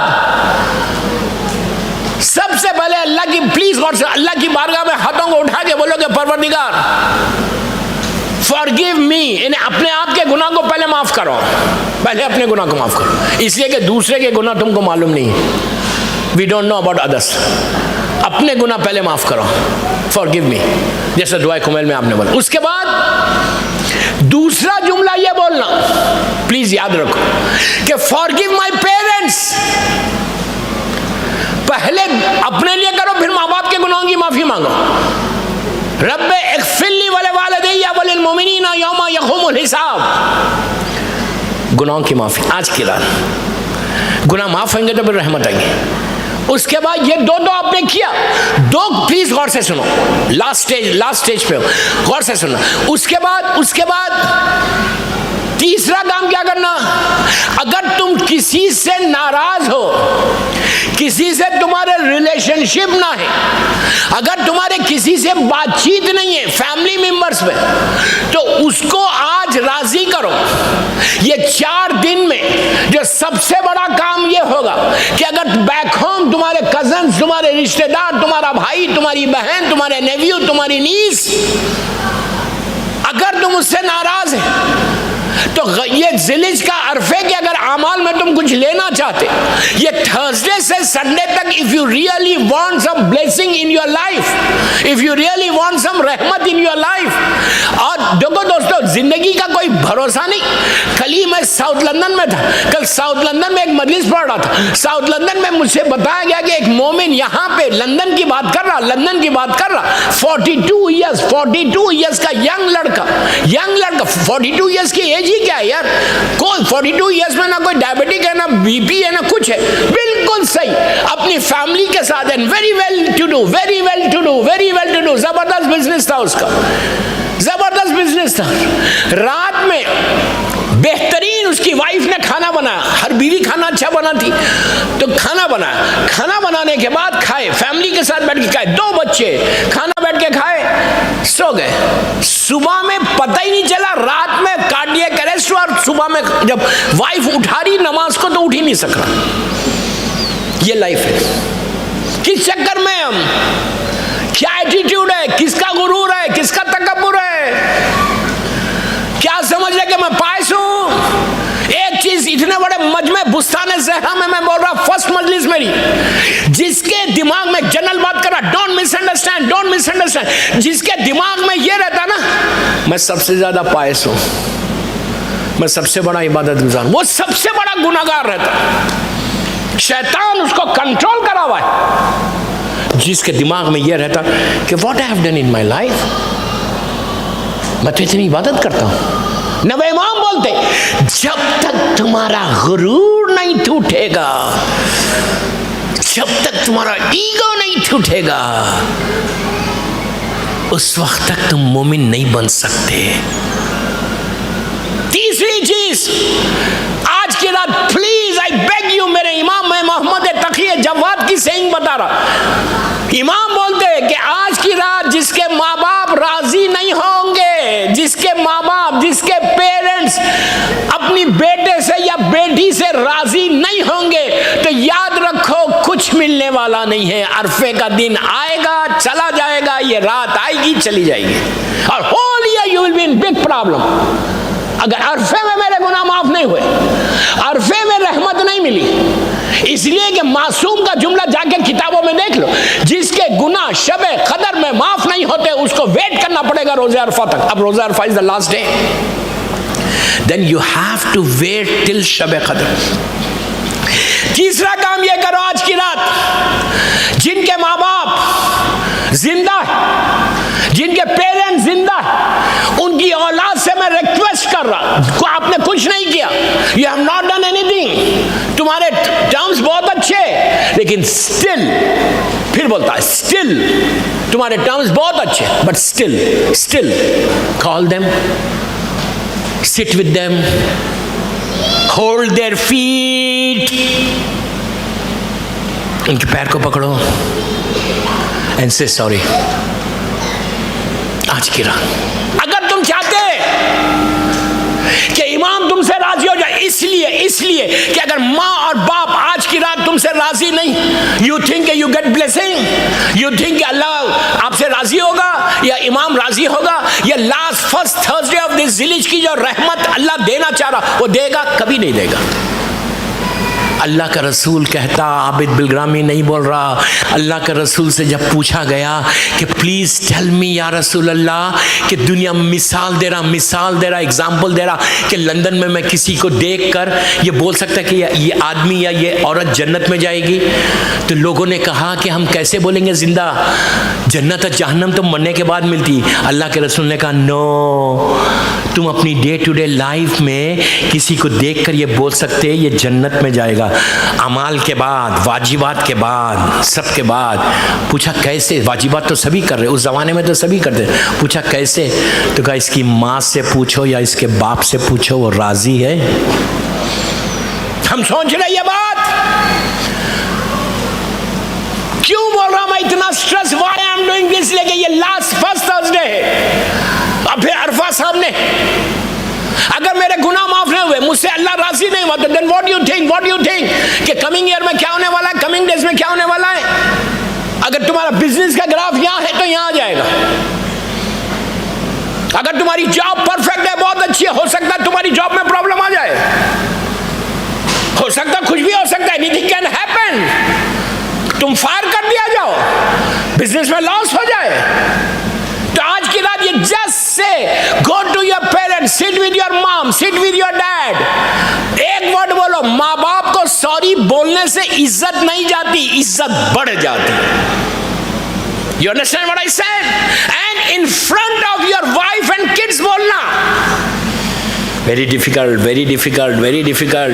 सबसे पहले अल्लाह की, प्लीज गौर से, अल्लाह की बारगाह में हाथों को उठा के बोलोगे, परवरदिगार फॉरगिव मी, इन्हें अपने आप के गुनाह को पहले माफ करो, पहले अपने गुनाह को माफ करो, इसलिए कि दूसरे के गुनाह तुमको मालूम नहीं है। We don't know about others. अपने गुनाह पहले माफ करो, फॉरगिव मी, जैसे दुआ कुमैल में आपने बोला। उसके बाद दूसरा जुमला ये बोलना, प्लीज याद रखो कि फॉरगिव माय पेरेंट्स, पहले अपने लिए करो, फिर माँ बाप के गुनाहों की माफी मांगो। रब्बे इग़फ़िरली व लिवालिदैया व लिलमुमिनीना यौमा यक़ूमुल हिसाब, गुनाहों की माफी। आज की रात गुनाह माफ होंगे तो फिर रहमत आएगी। उसके बाद ये दो आपने किया, दो प्लीज गौर से सुनो, लास्ट स्टेज पे हो, गौर से सुनो। उसके बाद तीसरा काम क्या करना, अगर तुम किसी से नाराज हो, किसी से तुम्हारे रिलेशनशिप ना है, अगर तुम्हारे किसी से बातचीत नहीं है फैमिली मेंबर्स में, तो उसको आज राजी करो। ये 4 दिन में जो सबसे बड़ा काम ये होगा कि अगर बैक होम तुम्हारे कजन्स, तुम्हारे रिश्तेदार, तुम्हारा भाई, तुम्हारी बहन, तुम्हारे नेव्यू, तुम्हारी नीस, अगर तुम उससे नाराज है, तो ये जिलिज का अरफे के अगर आमाल में तुम कुछ लेना चाहते, ये थर्सडे से संडे तक, if you really want some blessing in your life, if you really want some रहमत इन योर लाइफ। और देखो दोस्तों, जिंदगी का कोई भरोसा नहीं। कल ही मैं साउथ लंदन में था, कल साउथ लंदन में एक मजलिस पढ़ रहा था। साउथ लंदन में मुझसे बताया गया कि एक मोमिन यहाँ पे लंदन की बात कर रहा, 42 ईयर्स का यंग लड़का, 42 ईयर्स की एज ही क्या है यार, कोई 42 ईयर्स में ना कोई डायबिटिक है, ना बीपी है, ना कुछ है, बिल्कुल सही, अपनी फैमिली के साथ है, वेरी वेल टू डू, जबरदस्त बिजनेस था उसका, जबरदस्त बिजनेस था। रात में बेहतरीन उसकी वाइफ ने खाना बनाया, हर बीवी खाना अच्छा बनाती, तो खाना बनाया, खाना बनाने के बाद खाए, फैमिली के साथ बैठ के खाए, 2 बच्चे, खाना बैठ के खाए, सो गए। सुबह में पता ही नहीं चला, रात में कार्डियक अरेस्ट हुआ, और सुबह में जब वाइफ उठा रही नमाज को तो उठ ही नहीं सक रहा। ये लाइफ है। किस चक्कर में हम, क्या एटीट्यूड है, किसका गुरूर है, किसका तकब्बुर है, क्या समझ रहे कि मैं पायस हूं। एक चीज, इतने बड़े मजमे बुस्तान ज़हरा में मैं बोल रहा, फर्स्ट मजलिस मेरी, जिसके दिमाग में जनरल बात कर रहा, डोंट मिसअंडरस्टैंड, जिसके दिमाग में ये रहता ना, मैं सबसे ज्यादा पायस हूं, मैं सबसे बड़ा इबादत गुजार, वो सबसे बड़ा गुनाहगार रहता। शैतान उसको कंट्रोल करा हुआ है। जिसके दिमाग में यह रहता कि what I have done in my life, मैं तो इतनी इबादत करता हूं। नबी इमाम बोलते, जब तक तुम्हारा गुरूर नहीं टूटेगा, जब तक तुम्हारा ईगो नहीं टूटेगा, उस वक्त तक तुम मोमिन नहीं बन सकते। तीसरी चीज, आज की रात प्लीज आई बेग यू, मेरे इमाम, मैं मोहम्मद तकी जवाद की सेइंग बता रहा, इमाम बोलते हैं कि आज की रात जिसके अपनी बेटे से या बेटी से राजी नहीं होंगे तो याद रखो कुछ मिलने वाला नहीं है। अरफे का दिन आएगा, चला जाएगा, ये रात आएगी, चली जाएगी, और whole year you will be in big problem. अगर अरफे में मेरे गुनाह माफ नहीं हुए, अरफे में रहमत नहीं मिली, इसलिए कि मासूम का जुमला जाके किताबों में देख लो, जिसके गुनाह शबे कदर में माफ नहीं होते उसको वेट करना पड़ेगा रोजे अरफा तक। अब रोजा अरफा is the last day, then you have to wait till शबे कदर। तीसरा काम ये करो आज की रात, जिनके माँ बाप जिंदा है, जिनके पेरेंट्स जिंदा है, उनकी औलाद से मैं रिक्वेस्ट कर रहा, आपने कुछ नहीं किया, you have not done anything, तुम्हारे टर्म्स बहुत अच्छे, लेकिन स्टिल, फिर बोलता है स्टिल, तुम्हारे टर्म्स बहुत अच्छे, but still call them, sit with them, hold their feet, उनके पैर को पकड़ो एंड से सॉरी। आज की रात अगर तुम चाहते कि इमाम तुमसे राजी हो जाए, इसलिए कि अगर माँ और बाप आज की रात तुमसे राजी नहीं, you think you get blessing, you think Allah आपसे राजी होगा या इमाम राजी होगा, या last first Thursday of this Zilij की जो रहमत अल्लाह देना चाह रहा वो देगा? कभी नहीं देगा। अल्लाह का रसूल कहता, आबिद बिलग्रामी नहीं बोल रहा, अल्लाह का रसूल से जब पूछा गया कि प्लीज़ टेल मी या रसूल अल्लाह, कि दुनिया मिसाल दे रहा, एग्जाम्पल दे रहा कि लंदन में मैं किसी को देखकर ये बोल सकता कि ये आदमी या ये औरत जन्नत में जाएगी, तो लोगों ने कहा कि हम कैसे बोलेंगे जिंदा, जन्नत और जहन्नम तो मरने के बाद मिलती। अल्लाह के रसूल ने कहा नो, तुम अपनी डे टू डे लाइफ में किसी को देखकर ये बोल सकते ये जन्नत में जाएगा, अमाल के बाद, वाजिबात के बाद, सब के बाद। पूछा कैसे? वाजिबात तो सभी कर रहे, उस जमाने में तो सभी करते। पूछा कैसे? तो कहा इसकी माँ से पूछो या इसके बाप से पूछो, वो राजी है। हम सोच रहे ये बात क्यों बोल रहा मैं इतना stress, why I am doing this, लेके ये लास्ट फर्स्ट थर्सडे है, अब फिर अरफा सामने, अगर मेरे गुनाह माफ नहीं हुए, मुझसे अल्लाह राजी नहीं हुआ, तो देन व्हाट यू थिंक कि कमिंग ईयर में क्या होने वाला है, कमिंग डेज में क्या होने वाला है? अगर तुम्हारा बिजनेस का ग्राफ यहां है तो यहां आ जाएगा, अगर तुम्हारी जॉब परफेक्ट है, बहुत अच्छी है, हो सकता है तुम्हारी जॉब में प्रॉब्लम आ जाए, हो सकता है कुछ भी हो सकता है, एनीथिंग कैन हैपन, तुम फायर कर दिया जाओ, बिजनेस में लॉस हो जाए। तो आज की रात ये just say go to your parents, sit with your mom, sit with your dad, एक वर्ड बोलो, माँ बाप को सॉरी बोलने से इज्जत नहीं जाती, इज्जत बढ़ जाती। You understand what I said? And in front of your wife and kids बोलना very difficult.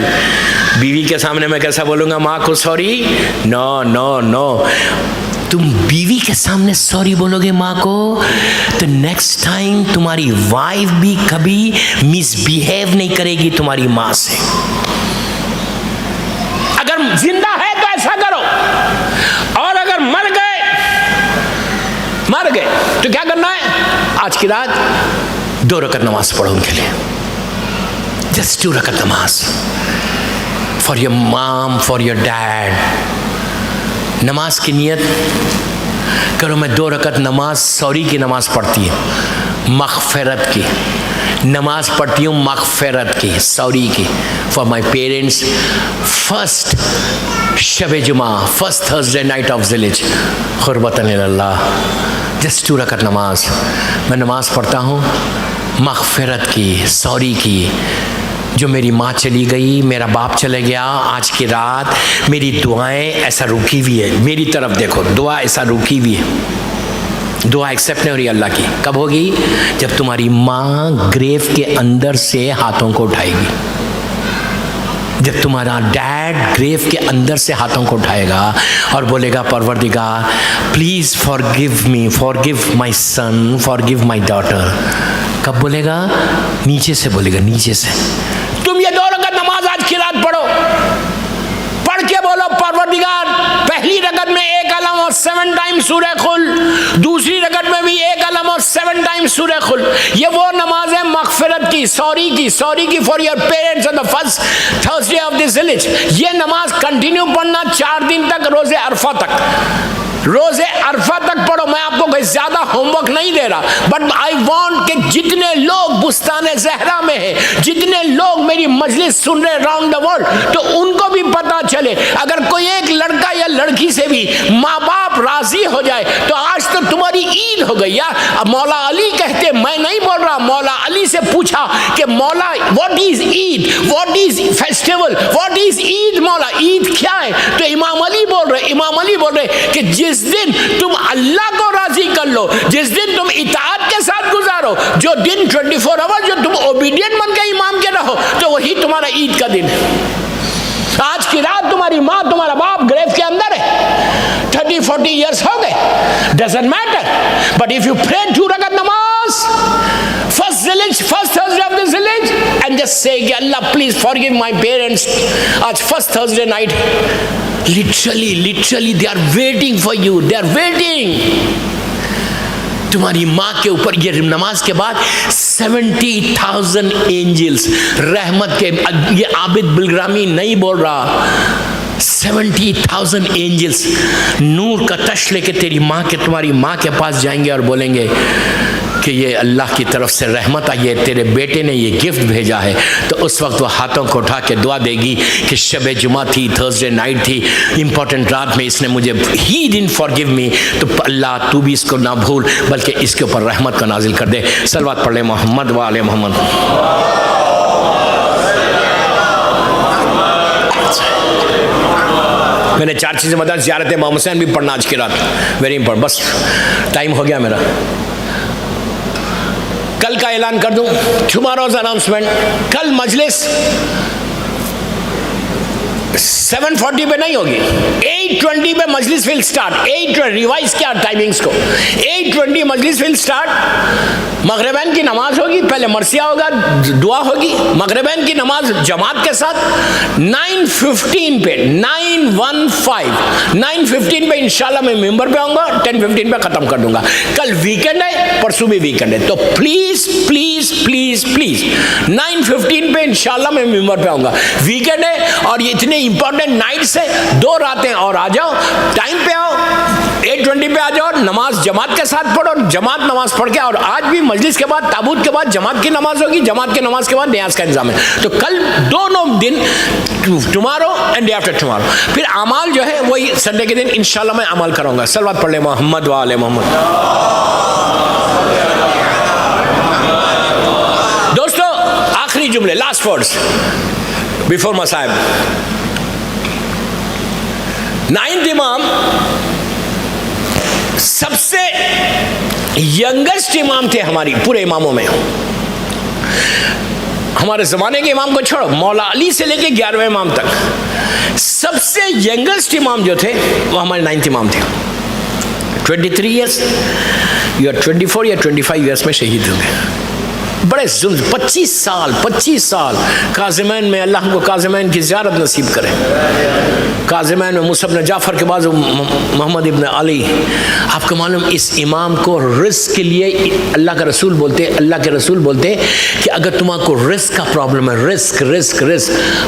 बीवी के सामने मैं कैसा बोलूंगा माँ को सॉरी? नो। तुम बीवी के सामने सॉरी बोलोगे माँ को तो नेक्स्ट टाइम तुम्हारी वाइफ भी कभी मिसबिहेव नहीं करेगी तुम्हारी माँ से। अगर जिंदा है तो ऐसा करो, और अगर मर गए तो क्या करना है? आज की रात 2 रकत नमाज पढ़ो उनके लिए, जस्ट 2 रकत नमाज for your mom, for your dad. नमाज की नियत करो, मैं 2 रकत नमाज सॉरी की नमाज पढ़ती है, मग़फ़िरत की नमाज पढ़ती हूँ, मग़फ़िरत की, सॉरी की, फॉर माई पेरेंट्स। फर्स्ट शब जुमा, first Thursday night of Zilij, क़ुर्बतन इल्लाह, जस्ट 2 रकत नमाज मैं नमाज पढ़ता हूँ, मग़फ़िरत की, सॉरी की। जो मेरी माँ चली गई, मेरा बाप चले गया, आज की रात मेरी दुआएं ऐसा रुकी हुई है, मेरी तरफ देखो, दुआ ऐसा रुकी हुई है, दुआ एक्सेप्ट नहीं हो रही अल्लाह की। कब होगी? जब तुम्हारी माँ ग्रेव के अंदर से हाथों को उठाएगी, जब तुम्हारा डैड ग्रेव के अंदर से हाथों को उठाएगा और बोलेगा परवरदिगार please forgive me, forgive my son, forgive my daughter. कब बोलेगा? नीचे से बोलेगा, नीचे से। तुम ये 2 रकत नमाज आज की रात पढ़ो, पढ़ के बोलो परवरदिगार, पहली रकत में 1 अलम और 7 टाइम्स सूरह खुल, दूसरी रकत में भी 1 अलम और 7 times सूरह खुल। ये वो नमाज है मगफिरत की, सॉरी की for your parents on the first Thursday of this village. ये नमाज कंटिन्यू पढ़ना 4 दिन तक, रोजे अरफा तक, रोजे अरफा तक पढ़ो। मैं आपको कोई ज्यादा होमवर्क नहीं दे रहा, बट आई वांट कि जितने लोग बुस्ताने ज़हरा में है, जितने लोग मेरी मजलिस सुन रहे अराउंड द वर्ल्ड, तो उनको भी पता चले। अगर कोई एक लड़का या लड़की से भी माँ बाप राजी हो जाए तो आज तो तुम्हारी ईद हो गई यार। अब मौला अली कहते, मैं नहीं बोल रहा, मौला अली से पूछा कि मौला what is Eid, what is festival, what is Eid, मौला ईद क्या है? तो इमाम अली बोल रहे कि जिस दिन तुम अल्लाह को राजी कर लो, जिस दिन तुम इताअत के साथ गुजारो, जो दिन 24 आवर जो तुम ओबीडियंट बन के इमाम के रहो, तो वही तुम्हारा ईद का दिन है। आज की रात तुम्हारी माँ तुम्हारा बाप ग्रेव के अंदर है, 30-40 years हो गए, doesn't matter, but if you pray 2 रकात नमाज first Thursday of this village and just say कि अल्लाह प्लीज फॉरगिव माय पेरेंट्स, आज first Thursday night, literally they are waiting for you, they are waiting. तुम्हारी माँ के ऊपर ये नमाज के बाद 70,000 एंजल्स रहमत के, ये आबिद बिलग्रामी नहीं बोल रहा, 70,000 एंजल्स नूर का तश लेके तेरी माँ के, तुम्हारी माँ के पास जाएंगे और बोलेंगे कि ये अल्लाह की तरफ से रहमत आई है, तेरे बेटे ने ये गिफ्ट भेजा है। तो उस वक्त वो हाथों को उठा के दुआ देगी कि शब जुमा थी, थर्सडे नाइट थी, इंपॉर्टेंट रात में इसने मुझे, ही डिडंट फॉरगिव मी, तो अल्लाह तू भी इसको ना भूल, बल्कि इसके ऊपर रहमत का नाजिल कर दे। सलवात पढ़ ले मोहम्मद व आले मोहम्मद। मैंने 4 चीज़ें बता, ज़ियारत इमाम हुसैन भी पढ़ना आज की रात, वेरी इंपॉर्टेंट। बस टाइम हो गया मेरा, कल का ऐलान कर दूं, टुमारोज अनाउंसमेंट। कल मजलिस 7:40 पे नहीं होगी, 8:20 पे मजलिस विल स्टार्ट। 8 रिवाइज किया टाइमिंग्स को, 8:20 मजलिस विल स्टार्ट। मगरिबैन की नमाज होगी, पहले मरसिया होगा, दुआ होगी, मगरिबैन की नमाज जमात के साथ 9:15 पे, 9:15 पे इंशाल्लाह मैं मेंबर पे आऊंगा, 10:15 पे खत्म कर दूंगा। कल वीकेंड है, परसों भी वीकेंड है, तो प्लीज प्लीज प्लीज प्लीज 9:15 पे इंशाल्लाह मैं मेंबर पे आऊंगा। वीकेंड है और ये इतने इंपॉर्टेंट नाइट्स है, 2 रातें और आ जाओ, टाइम पे आओ, 8:20 पे आ जाओ, नमाज जमात के साथ पढ़ो, जमात नमाज पढ़ के, और आज भी मजलिस के बाद, ताबूत के बाद जमात की नमाज होगी, जमात की नमाज के बाद न्याज का इंतजाम है। तो कल दोनों दिन, tomorrow and day after tomorrow, फिर अमाल जो है वही संडे के दिन इंशाल्लाह मैं अमल करूंगा। सलवात पढ़ ले मोहम्मद व आले मोहम्मद। दोस्तों आखिरी जुमले, लास्ट वर्ड्स बिफोर मसाइब। 9th इमाम सबसे यंगेस्ट इमाम थे हमारी पूरे इमामों में। हमारे जमाने के इमाम को छोड़ो, मौला अली से लेके 11वें इमाम तक सबसे यंगेस्ट इमाम जो थे वो हमारे 9th इमाम थे। 23 ईयर्स या 24 या 25 ईयर्स में शहीद हो गए। बड़े 25 साल काज़िमैन में, अल्लाह को काज़िमैन की ज़ियारत नसीब करे। काज़िमैन में मुसअब ने जाफ़र के बाद मोहम्मद इब्न अली। आपको मालूम, इस इमाम को रिस्क के लिए अल्लाह के रसूल बोलते कि अगर तुम्हारा रिस्क का प्रॉब्लम है, रिस्क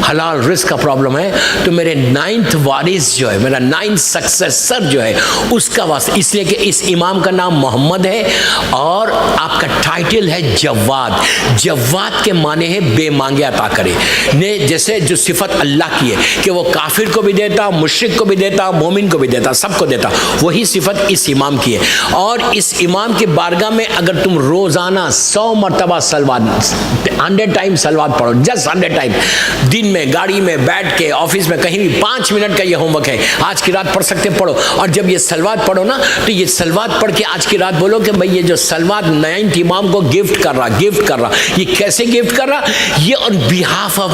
हलाल रिस्क का प्रॉब्लम है, तो मेरे 9th वारिस जो है, मेरा 9th सक्सेसर जो है, उसका वास्ता, इसलिए कि इस इमाम का नाम मोहम्मद है और आपका टाइटल है जवाद के माने हैं बेमांगे अता करे ने, जैसे जो सिफत अल्लाह की है कि वो काफिर को भी देता, मुश्रिक को भी देता, मोमिन को भी देता, सबको देता, वही सिफत इस इमाम की है। और इस इमाम की बारगाह में अगर तुम रोजाना 100 मरतबा सलवात, 100 टाइम सलवात पढ़ो, जस्ट 100 टाइम, दिन में, गाड़ी में, बैठ के, ऑफिस में, कहीं भी 5 मिनट का ये होमवर्क है, आज की रात पढ़ सकते पढ़ो। और जब ये सलवात पढ़ो ना, तो ये सलवात पढ़ के आज की रात बोलो कि भाई ये जो सलवात 9th इमाम को गिफ्ट कर रहा, ये कैसे गिफ्ट कर रहा, ये on behalf of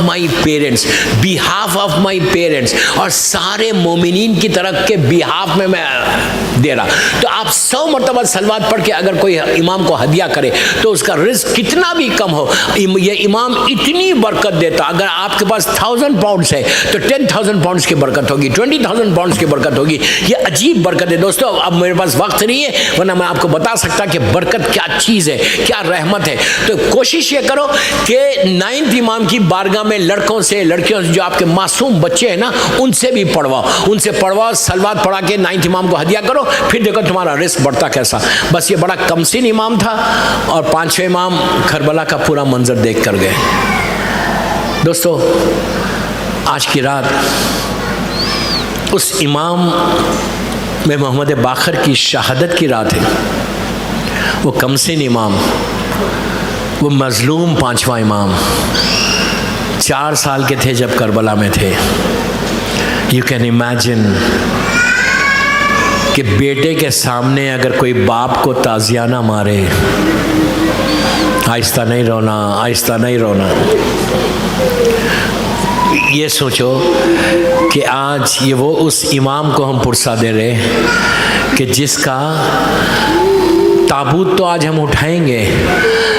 my parents और सारे मोमिनीन की तरफ के बिहाफ में मैं दे रहा। तो आप 100 मरतबा सलवात पढ़ के अगर कोई इमाम को हदिया करे तो उसका रिस्क कितना भी कम हो, ये इमाम इतनी बरकत देता। अगर आपके पास 1000 पाउंड्स है तो 10,000 पाउंड्स की बरकत होगी, 20,000 पाउंड्स की बरकत होगी। ये अजीब बरकत है दोस्तों। अब मेरे पास वक्त नहीं है, वरना मैं आपको बता सकता कि बरकत क्या चीज़ है, क्या रहमत है। तो कोशिश ये करो कि 9th इमाम की बारगाह में लड़कों से, लड़कियों से, जो आपके मासूम बच्चे हैं ना, उनसे भी पढ़वाओ, उनसे पढ़वाओ, सलवात पढ़ा के 9th इमाम को हदिया करो, फिर देखो तुम्हारा रिस्क बढ़ता कैसा। बस ये बड़ा कमसिन इमाम था और 5वें इमाम करबला का पूरा मंजर देख कर गए। दोस्तों, आज की रात उस इमाम में मोहम्मद बाकर की शहादत की रात है। वो कमसिन इमाम, वो मजलूम 5वां इमाम 4 साल के थे जब करबला में थे। यू कैन इमेजिन कि बेटे के सामने अगर कोई बाप को ताजियाना मारे, आहिस्ता नहीं रोना, आहिस्ता नहीं रोना। ये सोचो कि आज ये वो उस इमाम को हम पुरसा दे रहे कि जिसका ताबूत तो आज हम उठाएंगे,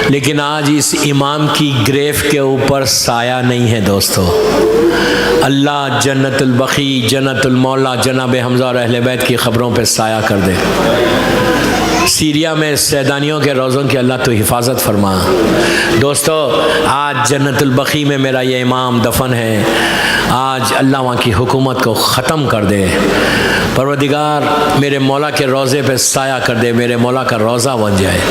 लेकिन आज इस इमाम की ग्रेव के ऊपर साया नहीं है दोस्तों। अल्लाह जन्नतुल बकी, जन्नतुल मौला जनाब हमज़ा और अहले बैत की ख़बरों पे साया कर दे। सीरिया में सैदानियों के रोज़ों की अल्लाह तो हिफाजत फरमा। दोस्तों, आज जन्नतुल बकी में मेरा ये इमाम दफन है। आज अल्लाह वहाँ की हुकूमत को ख़त्म कर दे। परवरदिगार मेरे मौला के रोज़े पे साया कर दे, मेरे मौला का रोज़ा बन जाए।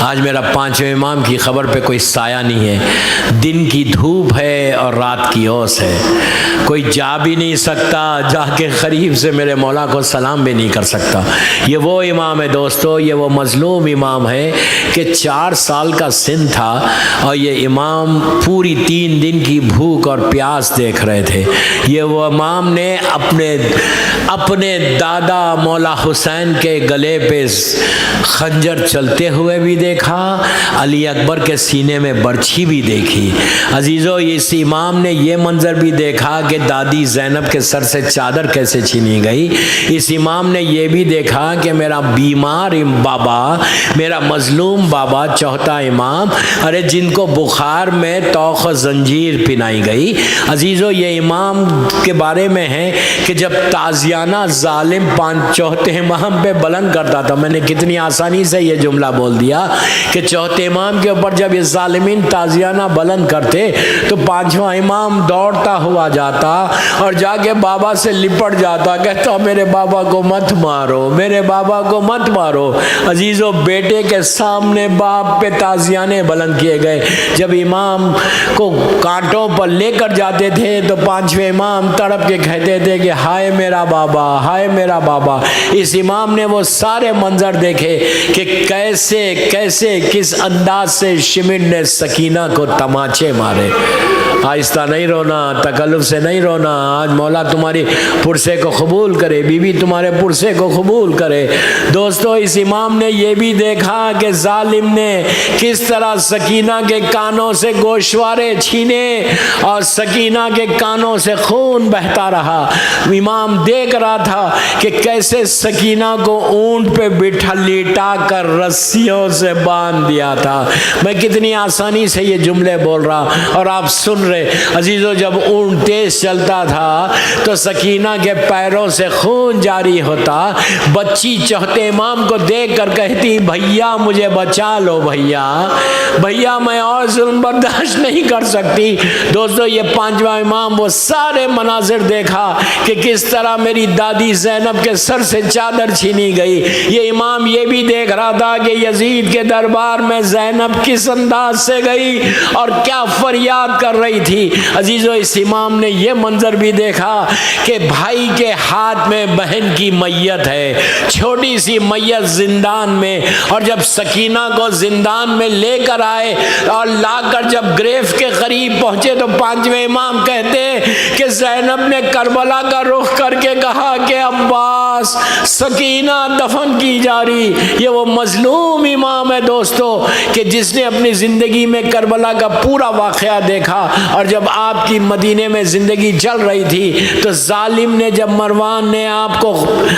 आज मेरा 5वें इमाम की ख़बर पे कोई साया नहीं है। दिन की धूप है और रात की ओस है, कोई जा भी नहीं सकता, जाके करीब से मेरे मौला को सलाम भी नहीं कर सकता। ये वो इमाम है दोस्तों, ये वो मजलूम इमाम है कि 4 साल का सिन था और ये इमाम पूरी 3 दिन की भूख और प्यास देख रहे थे। ये वो इमाम ने अपने दादा मौला हुसैन के गले पे खंजर चलते हुए भी देखा, अली अकबर के सीने में बर्छी भी देखी। अजीज़ों, इस इमाम ने ये मंजर भी देखा कि दादी ज़ैनब के सर से चादर कैसे छीनी गई। इस इमाम ने ये भी देखा कि मेरा बीमार बाबा, मेरा मजलूम बाबा, चौथा इमाम, अरे जिनको बुखार में तौख जंजीर पिनाई गई। अजीज़ों, ये इमाम के बारे में है कि जब ताजियाना जालिम 5 इमाम पे बुलंद करता था, मैंने कितनी आसानी से ये जुमला बोल दिया कि 4थे इमाम के ऊपर जब ये जालिमीन ताजियाना बुलंद करते तो 5वां इमाम दौड़ता हुआ जाता और जाके बाबा से लिपट जाता, कहता मेरे बाबा को मत मारो, मेरे बाबा को मत मारो। अजीज़ों, बेटे के सामने बाप पे ताजियाने बुलंद किए गए। जब इमाम को कांटों पर लेकर जाते थे तो 5वें इमाम तड़प के कहते थे कि हाय मेरा बाबा, हाय मेरा बाबा। इस इमाम ने वो सारे मंजर देखे कि कैसे कैसे किस अंदाज से शिमिर ने सकीना को तमाचे मारे। आहिस्ता नहीं रोना, तकल्लुफ से नहीं रोना। आज मौला तुम्हारी पुरसे को कबूल करे, बीबी तुम्हारे पुरसे को कबूल करे। दोस्तों, इस इमाम ने यह भी देखा कि जालिम ने किस तरह सकीना के कानों से गोशवारे छीने और सकीना के कानों से खून बहता रहा। इमाम देख रहा था कि कैसे सकीना को ऊंट पे बिठा लिटा कर रस्सियों से बांध दिया था। मैं कितनी आसानी से ये जुमले बोल रहा और आप सुन रहे। अजीजों, जब ऊंट तेज चलता था तो सकीना के पैरों से खून जारी होता। बच्ची चौथे इमाम को देख कर कहती, भैया मुझे बचा लो, भैया भैया मैं और जुल्म बर्दाश्त नहीं कर सकती। दोस्तों, ये 5वां इमाम वो सारे मनाजिर देखा कि किस तरह मेरी दादी ज़ैनब के सर से चादर छीनी गई। ये इमाम ये भी देख रहा था कि यजीद के दरबार में ज़ैनब किस अंदाज से गई और क्या फरियाद कर रही थी। अजीज़ों, इस इमाम ने ये मंजर भी देखा कि भाई के हाथ में बहन की मैयत है, छोटी सी मैयत जिंदान में, और जब सकीना को जिंदान में लेकर आए और लाकर जब ग्रेव के करीब पहुंचे तो 5वें इमाम कहते कि ज़ैनब ने करबला का रुख करके कहा कि अब्बास, सकीना दफन की जा रही। ये वो मजलूम इमाम है दोस्तों कि जिसने अपनी ज़िंदगी में करबला का पूरा वाक़या देखा और जब आपकी मदीने में ज़िंदगी चल रही थी तो जालिम ने, जब मरवान ने आपको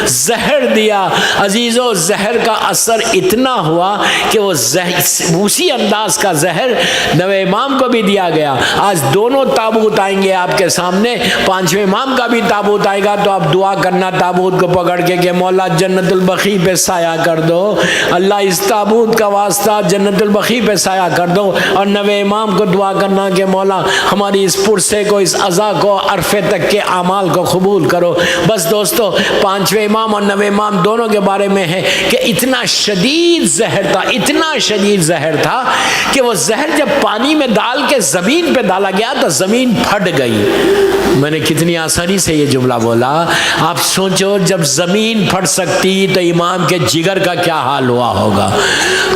जहर दिया, अजीज़ों, जहर का असर इतना हुआ कि वो उसी अंदाज का जहर नवे इमाम को भी दिया गया। आज दोनों ताबूत आएंगे आपके सामने, पांचवें इमाम का भी ताबूत आएगा, तो आप दुआ करना ताबूत को पकड़ के कि मौला जन्नतुल बकी पे साया कर दो, अल्लाह इस ताबूत का वास्ता जन्नतुल बकी पे साया कर दो। और नवे इमाम को दुआ करना कि मौला हमारी इस पुरसे को, इस अज़ा को, अरफे तक के अमाल को कबूल करो। बस दोस्तों, पांचवें इमाम और नवे इमाम दोनों के बारे में है कि इतना शदीद जहर था, इतना शदीद जहर था कि वो जहर जब पानी में डाल के जमीन पे डाला गया तो जमीन फट गई। मैंने कितनी आसानी से ये जुमला बोला। आप सोचो, जब जमीन फट सकती तो इमाम के जिगर का क्या हाल हुआ होगा।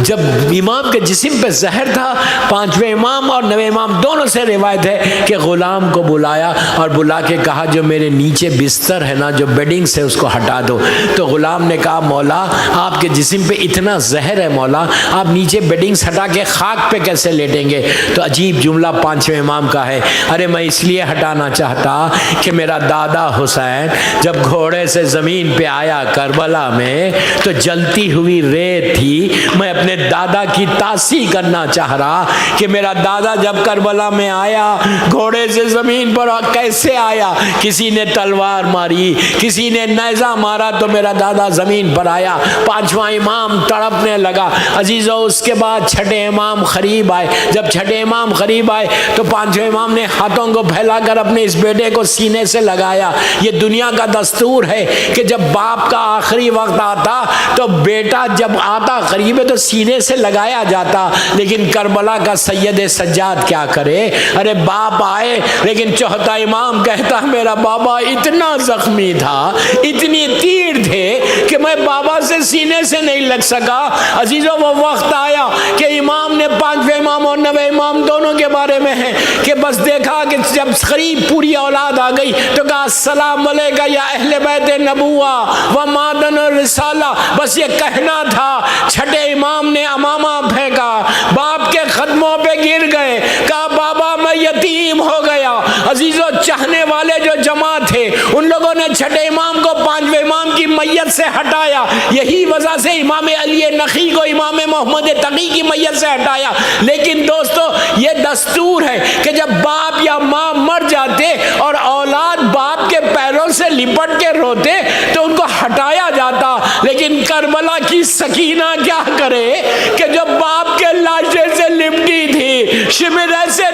जब इमाम के जिस्म पे जहर था, पांचवें इमाम और नवे इमाम दोनों से रिवायत है कि गुलाम को बुलाया और बुला के कहा जो मेरे नीचे बिस्तर है ना, जो बेडिंग से, उसको हटा दो। तो गुलाम ने कहा मौला आपके जिस्म पे इतना जहर है मौला, आप नीचे बेडिंग हटा के खाक पे कैसे लेटेंगे। तो अजीब जुमला पांचवें इमाम का है, अरे मैं इसलिए हटाना चाहता कि मेरा दादा हुसैन जब घोड़े से ज़मीन पे आया करबला में तो जलती हुई रेत थी, मैं अपने दादा की तासी करना चाह रहा कि मेरा दादा जब करबला में आया घोड़े से ज़मीन पर कैसे आया, किसी ने तलवार मारी, किसी ने नेज़ा मारा तो मेरा दादा ज़मीन पर आया। पांचवा इमाम तड़पने लगा। अजीज़ों, उसके बाद छठे इमाम करीब आए। जब छठे इमाम करीब आए तो पांचवें इमाम ने हाथों को फैलाकर अपने इस बेटे को सीने से लगाया। ये दुनिया का दस्तूर है कि जब बाप का आखिरी वक्त आता तो बेटा जब आता करीब है तो सीने से लगाया जाता, लेकिन करबला का सैयद सज्जाद क्या करे। अरे बाप आए, लेकिन चौथा इमाम कहता मेरा बाबा इतना जख्मी था, इतनी तीर थे कि मैं बाबा से सीने से नहीं लग सका। अजीजों, वो वक्त आया कि इमाम ने, पांचवें इमाम और नवे इमाम दोनों के बारे में है कि बस देखा कि जब करीब पूरी औलाद आ गई तो कहा अस्सलाम अलैका या अहले बैत नबुवा व मादन और रिसाला। बस ये कहना था। छठे इमाम ने अमामा फेंका, बाप के कदमों पे गिर गए, कहा बाबा मैं यतीम हो गया। अजीजों, चाहने वाले जो जमा थे उन लोगों ने छठे इमाम को पांचवें इमाम की मैयत से हटाया। यही वजह से इमाम अली नखी को इमाम मोहम्मद तकी की मैयत से हटाया। लेकिन दोस्तों, ये दस्तूर है कि जब बाप या माँ मर जाते और औलाद बाप के पैरों से लिपट के रोते तो उनको हटाया जाता। लेकिन करबला की सकीना क्या करे कि जब बाप के लाशे से लिपटी थी, शिमरे से